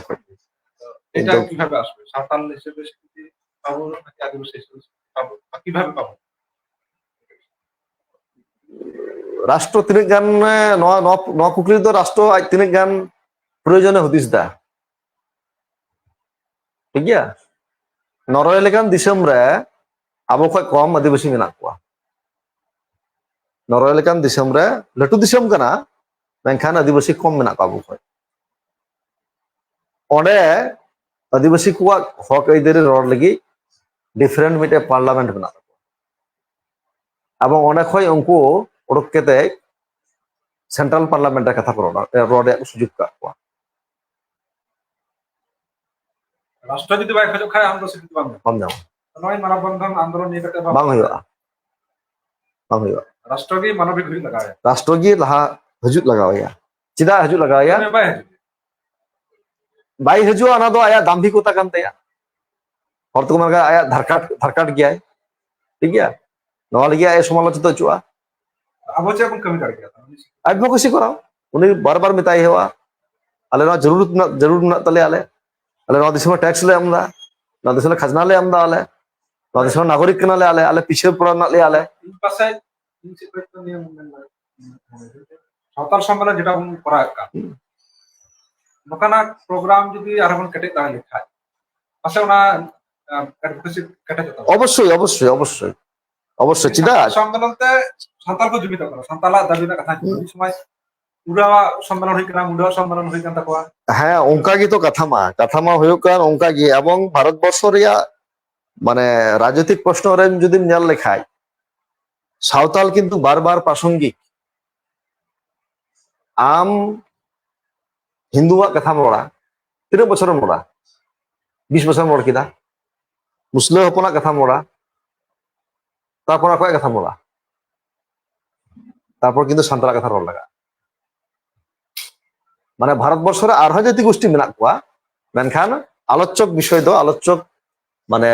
এটা কিভাবে আসবে সাঁওতাল হিসেবে স্বীকৃতি পাবো নাকি আদিবাসী হিসেবে পাবো কিভাবে পাবো রাষ্ট্র তিনে গান নয়া কুকলি তো রাষ্ট্র আজ তিনে গান প্রয়োজনে হদিস দা ঠিক গিয়া নরওয়ে লেকান দিশম রে আবো খয় কম আদিবাসী মেনা কোয়া নরওয়ে লেকান দিশম রে লাটু দিশম কানা মেনখান আদিবাসী কম মেনা কোয়া আবো খয় ওনে আদিবাসী কোয়া হক আইদারে রড লাগি ডিফারেন্ট মিটে পার্লামেন্ট মেনা এবং অনেক হয় উনকু ওড়ক কেতে সেন্ট্রাল পার্লামেন্টের কথা করো না রডে সুযোগ কাকুয়া রাষ্ট্র যদি বাই খাজো খায় আমরা স্বীকৃতি পাবো কম যাও নয় মানববন্ধন আন্দোলন নিয়ে বাং হইয়া বাং হইয়া राष्ट्रगी मानविक हुई लगा है राष्ट्र की लहा हजूत लगाया चिदा हजूत लगाया मैं बाय है बाई हजूआ ना दो आया दाम्भिकता कान तया हर तो मन आया धरकाट गया ठीक गया नवा लगी आया समालोचित चुआ अब वो अपन कमी कर गया था एडवोकेसी कराओ उन्हें बार बार मिताई हेवा अले ना जरूर ना तले आले ना दिसम टैक्स ले आमदा ना दिसम खजना ले आमदा आले ना दिसम नागरिक कना ले आले आले पीछे पड़ा ना ले आले इन पासे इन से कोई तो नियम सावताल सम्मेलन जेटा बन करा का नोकाना प्रोग्राम जुदी आरबन कटे ता लिखा पासे ना एडवोकेसी कटे जता अवश्य अवश्य अवश्य अवश्य चिदा सम्मेलन ते सावताल को जुमित करा सावताला दाबी ना कथा इस समय पूरा सम्मेलन हुई कना मुंडा सम्मेलन हुई कन तकवा हाँ उनका की तो कथा मा हुयो कान उनका की एवं भारत वर्ष रिया माने राजनीतिक प्रश्न रे जुदी नेल लेखाय सावताल किंतु बार बार प्रासंगिक आम हिंदुआ कथा मोड़ा तीन बचर मोड़ा 20 बचर मोड़ किदा मुस्लिम हपना कथा मोड़ा तारपर अकोय कथा मोड़ा तारपर किंतु सान्ताल कथा रोल लगा माने भारत वर्ष रे आरहा जाति गोष्ठी मेना कुआ मेनखान आलोचक विषय दो आलोचक माने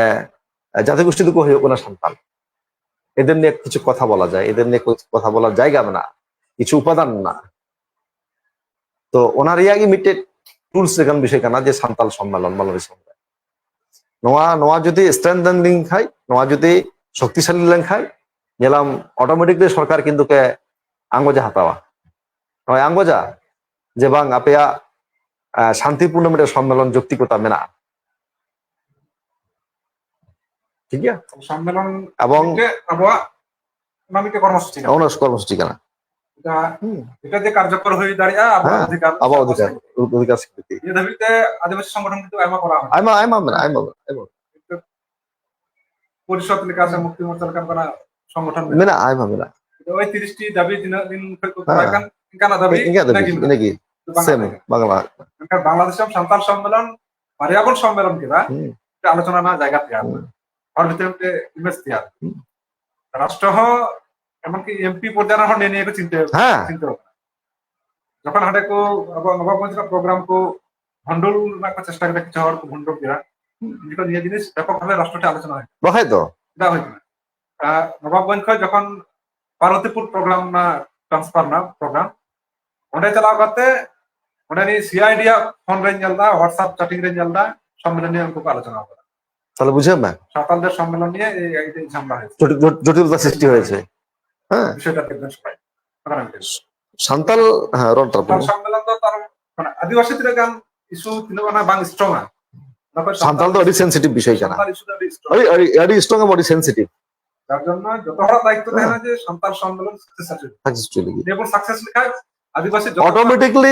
जाति गोष्ठी दो को हुयो कना सान्ताल एদের নিয়ে কিছু কথা বলা যায় এদের নিয়ে কথা বলার জায়গা না কিছু উপাদান না তো ওনার ইয়াগি মিটেড টুলস এখান বিষয় কানা যে সান্তাল সম্মেলন বাংলাদেশ নোয়া নোয়া যদি স্ট্রেংথেনিং খাই নোয়া যদি শক্তিশালী লেন খাই গেলাম অটোমেটিকলি সরকার কিন্তু কে আঙ্গজা হাতাওয়া নয় আঙ্গজা যে বাং আপেয়া শান্তিপূর্ণ মিটে সম্মেলন যৌক্তিকতা মেনা ঠিক আছে सम्मेलन এবং के अब নামিকে কর্মসূচি কর্মসূচি কেনা এটা যে কার্যকর হয়ে দাঁড়িয়ে আবার অধিকার আবার অধিকার স্বীকৃতি এই দাবিতে আদিবাসী সংগঠন কিন্তু আইমা করা হয় আইমা পরিষদ লেখা আছে মুক্তি মোর্চার কারখানা সংগঠন মেনা আইমা মেনা ওই 30টি দাবি দিন কানা দাবি নাকি সেম বাংলা বাংলাদেশ সান্তাল সম্মেলন পারিয়াবন সম্মেলন কিনা আলোচনা না জায়গা তৈরি আর ভিতরে ইমেজ তৈরি রাষ্ট্র এমনকি এমপি পর্যায়ে নিয়ে নিয়ে চিন্তা চিন্তা যখন হাটে কো নবাবগঞ্জ প্রোগ্রাম কো ভন্ডল না চেষ্টা করে কিছু হওয়ার ভন্ডল কিনা যেটা নিয়ে জিনিস ব্যাপকভাবে রাষ্ট্রতে আলোচনা হয় বহাই তো এটা হয় নবাবগঞ্জ যখন পার্বতীপুর প্রোগ্রাম না ট্রান্সফার না প্রোগ্রাম ওটা চালাও করতে ওটা নিয়ে সিআইডিয়া ফোন রেঞ্জ জলদা হোয়াটসঅ্যাপ চ্যাটিং রেঞ্জ জলদা সম্মেলন নিয়ে অঙ্ক আলোচনা করা তাহলে বুঝলাম না সাঁওতালদের সম্মেলন নিয়ে এই ঝামেলা হয়েছে জটিলতা সৃষ্টি হয়েছে হ্যাঁ বিষয়টা দেখবেন সবাই সান্তাল হ্যাঁ সম্মেলন তো তার মানে আদিবাসীদের গান ইস্যু তিনবানা বাং স্ট্রং সান্তাল তো অনেক সেনসিটিভ বিষয় কেনা আরে স্ট্রং এবং সেনসিটিভ তার জন্য যত বড় দায়িত্ব দেয় না যে সান্তাল সম্মেলন সাকসেসফুলি এবং সাকসেস লেখায় আদিবাসী অটোমেটিকলি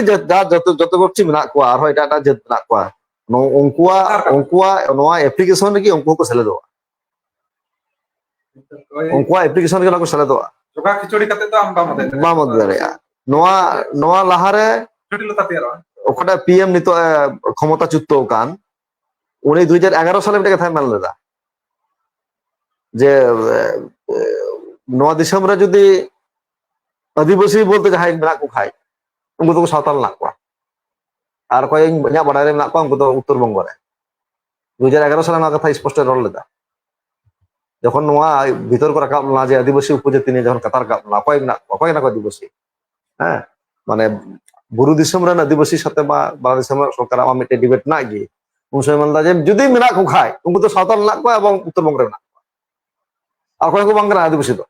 যত করছি মেনা কোয়া আর হয় এটা যে মেনা কোয়া ᱩᱱᱠᱩᱣᱟᱜ ᱱᱚᱣᱟ ᱮᱯᱞᱤᱠᱮᱥᱚᱱ ᱨᱮᱜᱮ ᱩᱱᱠᱩ ᱠᱚ ᱥᱮᱞᱮᱫᱚᱜᱼᱟ ᱩᱱᱠᱩᱣᱟᱜ ᱮᱯᱞᱤᱠᱮᱥᱚᱱ ᱨᱮᱜᱮ ᱚᱱᱟ ᱠᱚ ᱥᱮᱞᱮᱫᱚᱜᱼᱟ ᱡᱚᱜᱟ ᱠᱷᱤᱪᱩᱲᱤ ᱠᱟᱛᱮ ᱫᱚ ᱟᱢ ᱵᱟᱢ ᱫᱟᱲᱮᱭᱟᱜᱼᱟ ᱱᱚᱣᱟ ᱞᱟᱦᱟᱨᱮ জটিলতা তৈরি ওখানে পিএম নিতো ক্ষমতা চ্যুত কান উনি 2011 সালে একটা কথা মেন লেদা যে নয়া দিশম রে যদি আদিবাসী বলতে যাহাই মেনা কো খাই উनको তো সাঁওতাল না কোয়া আর কয় ইয়া বাড়ারে মেনা কোয়া উनको তো উত্তরবঙ্গ রে 2011 সালে না কথা স্পষ্ট রল লেদা যখন নোয়া ভিতর করে রাখা না যে আদিবাসী উপজাতি নিয়ে যখন কাতার না কয় না আদিবাসী হ্যাঁ মানে বুরু দিশম রেন আদিবাসী সাথে বা বাংলাদেশের সরকার আমার মিটে ডিবেট না গিয়ে উন সময় মানলা যে যদি মেনা কো খায় উनको তো সাঁওতাল না কোয়া এবং উত্তরবঙ্গ রে না আর কয় কো বাংলা আদিবাসী তো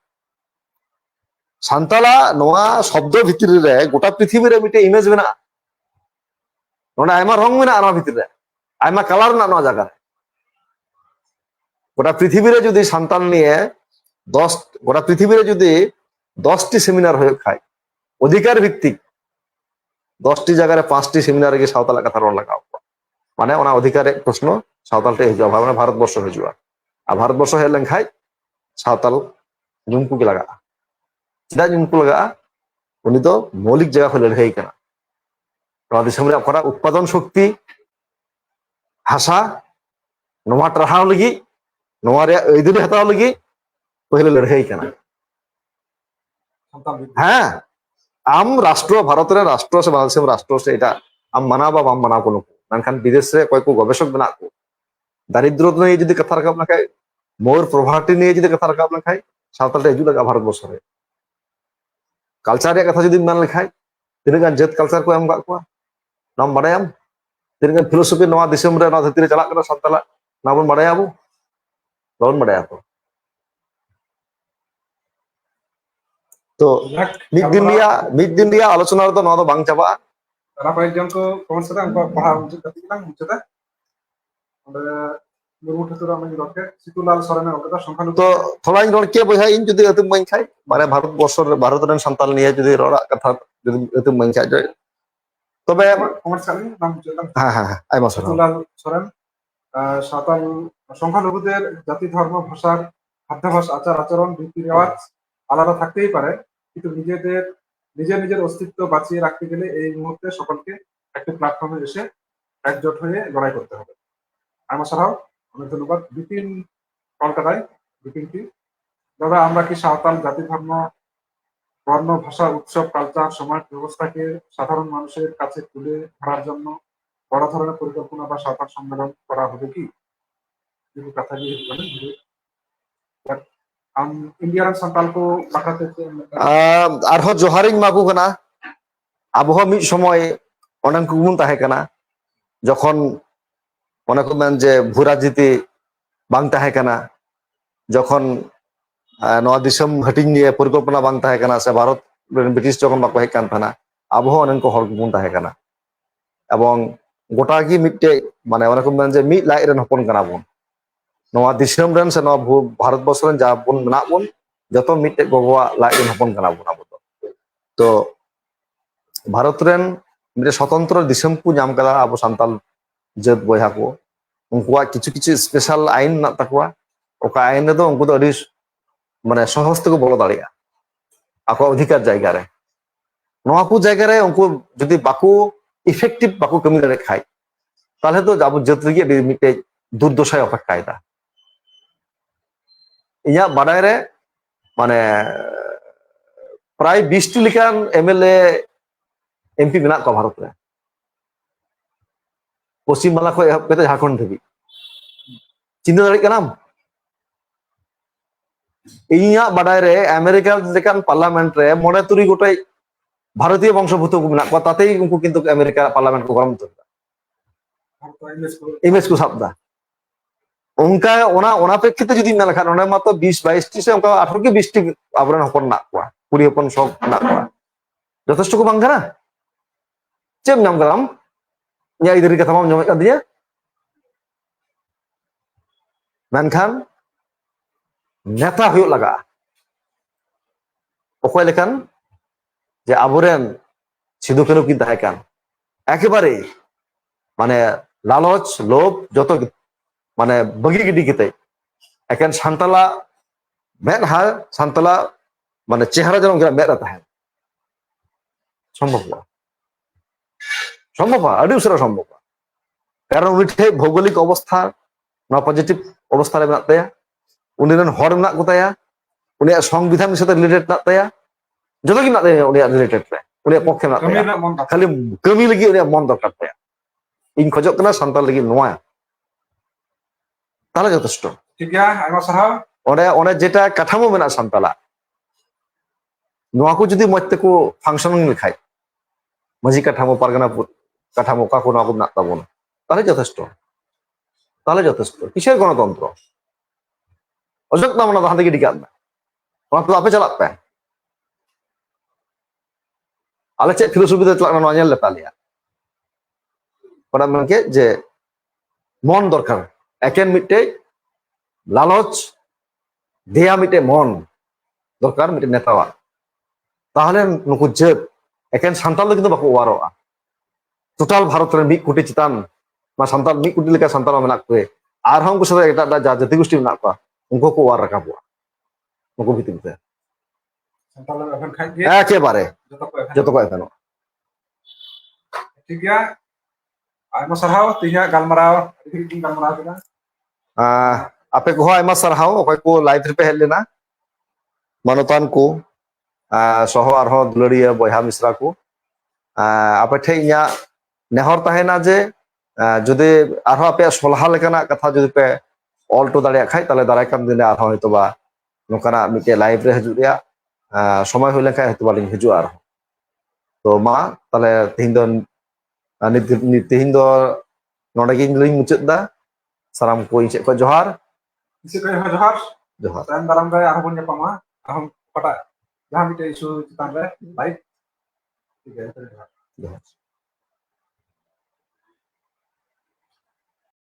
সান্তালা নোয়া শব্দ ভিতরে রে গোটা পৃথিবীর মিটে ইমেজ মেনা নোনা আইমা রং মেনা আর ভিতরে আইমা কালার না নোয়া জায়গা গোটা পৃথিবীরে যদি সান্তাল নিয়ে গোটা পৃথিবীরে যদি 10টি সেমিনার হয়ে খায় অধিকার ভিত্তিক 10টি জায়গায় 5টি সেমিনারে গিয়ে সাঁওতাল কথা রল লাগাও মানে ওনা অধিকারের প্রশ্ন সাঁওতালটা হয়ে যাওয়া মানে ভারতবর্ষ হয়ে যাওয়া আর ভারতবর্ষ হয়ে লেন খাই সাঁওতাল ঝুমকু কে লাগা চিদা ঝুমকু লাগা উনি তো মৌলিক জায়গা খুলে রেখেই কেনা দিশমরে করা উৎপাদন শক্তি ভাষা নোয়া ট্রাহাও লাগি নোয়া রে এইদুরি হাতাও লাগি পहिले লড়াই কেনা সন্তান বৃদ্ধি। হ্যাঁ আম রাষ্ট্র ভারতের রাষ্ট্র সে বাংলাদেশের রাষ্ট্র সে এটা আম মানা বা বাম মানা কোনো মেনখাन বিদেশ রে কয় কো গবেষক মেনা কো দারিদ্র নিয়ে যদি কথা রাখাব নাখাय মোর প্রভার্টি নিয়ে যদি কথা রাখাব নাখাय সাঁওতাল হিজুᱜ ᱞᱟᱜᱟ ভারতবর্ষ রে কালচার ᱨᱮᱭᱟᱜ কথা যদি মেন লেখাय ᱛᱤᱱᱟᱹᱜ ᱜᱟᱱ ᱡᱟᱹᱛ ᱠᱟᱞᱪᱟᱨ ᱠᱚ ᱮᱢ ᱠᱟᱜ ᱠᱚᱣᱟ ᱱᱚᱣᱟᱢ ᱵᱟᱲᱟᱭᱟᱢ ᱛᱤᱱᱟᱹᱜ ᱜᱟᱱ ᱯᱷᱤᱞᱳᱥᱚᱯᱷি ᱱᱚᱣᱟ ᱫᱤᱥᱚᱢ ᱨᱮ ᱱᱚᱣᱟ ᱫᱷᱟᱹᱨᱛᱤ ᱨᱮ ᱪᱟᱞᱟᱜ ᱠᱟᱱᱟ ᱥᱟᱱᱛᱟᱞᱟᱜ ᱱᱚᱣᱟ ᱵᱚᱱ ᱵᱟᱲᱟᱭᱟ ᱟᱵᱚ ᱵᱟᱵᱚᱱ ᱵᱟᱲᱟᱭᱟ তো mid din dia আলোচনা ᱨᱮᱫᱚ ᱱᱚᱣᱟ ᱫᱚ ᱵᱟᱝ ᱪᱟᱵᱟᱜᱼᱟ তারা কয়েকজন কো কমেন্টস রে উনকো পড়া উচিত কাতিলাম মুচতে ᱚᱸᱰᱮ ᱢᱩᱨᱢᱩ ᱴᱷᱟᱹᱠᱩᱨᱟᱜ ᱢᱟᱹᱡᱷᱤ ᱜᱚᱢᱠᱮ ᱥᱤᱛᱩᱞᱟᱞ ᱥᱚᱨᱮᱱᱮর ᱚᱞ ᱠᱟᱫᱟ ᱥᱚᱝখ্যাᱞᱩᱜᱩ তো থোড়াᱧ ᱨᱚᱲ ᱠᱮᱭᱟ ᱵᱚᱭᱦᱟ ᱤᱧ ᱡᱩᱫᱤ ᱟᱹᱛᱩᱢ ᱵᱟᱹᱧ ᱠᱷᱟᱡ ᱢᱟᱱᱮ ᱵᱷᱟরতবর্ষ ᱵᱷᱟরত ᱨᱮᱱ ᱥᱟᱱᱛᱟᱞ ᱱᱤᱭᱮ ᱡᱩᱫᱤ ᱨᱚᱲᱟᱜ ᱠᱟᱛᱷᱟ ᱡᱩᱫᱤ ᱟᱹᱛᱩᱢ ᱵᱟᱹᱧ ᱠᱷᱟᱡ তবে কমেন্টস কালি নাম মুচতে হ্যাঁ আইমা সারাও সিতুলাল সরেন সাঁওতাল সংখ্যালঘুদের জাতি ধর্ম ভাষার খাদ্যাভ্যাস আচার আচরণ রীতি রেওয়াজ আলাদা থাকতেই পারে কিন্তু নিজের অস্তিত্ব বাঁচিয়ে রাখতে গেলে এই মুহূর্তে সকলকে একটা প্ল্যাটফর্মে এসে একজোট হয়ে লড়াই করতে হবে আমার ছাড়াও অনেক ধন্যবাদ বিপিন কলকাতায় বিপিনটি দাদা আমরা কি সাঁওতাল জাতি ধর্ম বর্ণ ভাষা উৎসব কালচার সমাজ ব্যবস্থাকে সাধারণ মানুষের কাছে তুলে ধরার জন্য বড় ধরনের পরিকল্পনা বা সাঁওতাল সম্মেলন করা হবে কি যদি কথা দিয়ে বলেন ইন্ডিয়ান সাঁওতাল কো বাঁকাতে আরহো জোহারিং মাকু কানা আবহ মিদ সময় অনেক কুমুন তাহে কানা যখন অনেক মেন যে ভূরাজনীতি বাং তাহে কানা যখন নয়া দিশম হাটিং নিয়ে পরিকল্পনা বাং তাহে কানা সে ভারত ব্রিটিশ যখন বাকো হেজ কান থানা আবহ অনেক হর কুমুন তাহে কানা এবং গোটা গি মিটে মানে অনেক মেন যে মিদ লাই রেন হপন কানা বন নয়া দিশম রেন সে নয়া ভারতবর্ষ রেন যা বন মেনা বন যত মিটে গগোয়া লাই রেন হপন কানা বন আবো তো ভারত রেন মিটে স্বতন্ত্র দিশম কো নাম কাদা আবো সান্তাল জাত বয়হা কো উনকুয়া কিছু কিছু স্পেশাল আইন না তাকুয়া ওকা আইন রেদো উনকু দো আᱹᱰᱤ মানে সহজ থেকে বলো দাঁড়িয়া আকো অধিকার জায়গা রে নয়া কো জায়গা রে উনকু যদি বাকু ইফেক্টিভ বাকু কামি দাড়ে খাই তাহলে তো আবো জাত রেগে মিটে দুর্দশায় অপেক্ষায় দা ইয়া বাডায় রে মানে প্রায় 20টি লিকান এমএলএ এমপি মেনা কো ভারত রে পশ্চিম বাংলা কো এহব কতে ঝাড়খণ্ড থেকে চিন্তা দাড়ি কানাম ইয়া বাডায় রে আমেরিকা লেকান পার্লামেন্ট রে মনে তুরি গোটাই ভারতীয় বংশোদ্ভূত মেনা কো তাতেই উনকু কিন্তু আমেরিকা পার্লামেন্ট কো গরম তোলা ইমেজ কো সাবদা उनका ओना प्रेक्षित जुदी मेन लखा ओना मात्र 20-22टी से उनका 18 के 20टी आवरण हपन ना कुआ कुड़ी हपन सब ना कुआ যথেষ্ট को बांग करा चेम नाम गराम या इधर कथा माम जमे दिया मेनखान नेता हुयो लगा অকয় লেখান যে আবরেন সিধু কানু কি তাহে কান একেবারে মানে লালচ লোভ যত মানে বগি গিডি কিতে একেন সান্তালা মেদ হা সান্তালা মানে চেহারা যেন মেদ তাহে সম্ভব আদি উসরা সম্ভব কারণ উনি ঠিক ভৌগোলিক অবস্থা না পজিটিভ অবস্থা রে মেনাত তায়া উনি রেন হর মেনাত কো তায়া উনি সংবিধান সাথে রিলেটেড না তায়া যত কি না তায়া উনি রিলেটেড রে উনি পক্ষে না তায়া খালি কামি লাগি উনি মন দরকার তায়া ইন খজক না সান্তাল লাগি নোয়া তাহলে যথেষ্ট ঠিক আছে আইমা সারাও ওনে যেটা কাঠামো মেনা সান্তালা নোয়া কো যদি মতে কো ফাংশনিং লেখায় মাঝি কাঠামো পারগানা কাঠামো কাকো না কো না তাবন তাহলে যথেষ্ট কিসের গণতন্ত্র অজক নাম না তাহলে কি ডিকাত না ওনা তো আপে চালাত পে আলে চে ফিলোসফি তে চালানা নয়া লে তালিয়া ওনা মানে যে মন দরকার একেন মিটে লালচ দেয়া মিটে মন দরকার মিটে নেতাওয়া তাহলে নুকু জাত একেন সান্তাল কিন্তু বাকো ওয়ারোआ টোটাল ভারত রে 1 কোটি চিতান মা সান্তাল 1 কোটি লেকা সান্তাল মেনা কো আর হাম को সাথে এটা জাতি গোষ্ঠী মেনা কো উনকো কো ওয়ার রাখাবো উনকো ভিতরতে সান্তাল এখন খাই একেবারে যত কয় কেন ঠিক আছে আইমা সারাও তিহা গালমারাও ঠিক গালমারাও কিনা आपे को आयमा सरहाव अकय को लाइव रे पे हेल लेना मानतान को सह आरहों दुलारिया बयहा मिश्रा को आपे ठे इया नेहर तहेना जे जुदि आरहों आपे सलहा लेकाना कथा जुदि पे ऑल टू दाड़िया खाय ताले दाराय कान दिन आरहों हयतोबा नोकाना मिटे लाइव रे हजु रिया समय हुई लेखा हयतोबा लिंग हजु आरहों तो मा ताले तिहिन दो नोडे गिन लिंग मुचाद दा साराम को इचे को जोहार isi ko johar जोहार dan dalam gaya ahon nyapama ahon kota jaham ite isu chitan re baik जोहार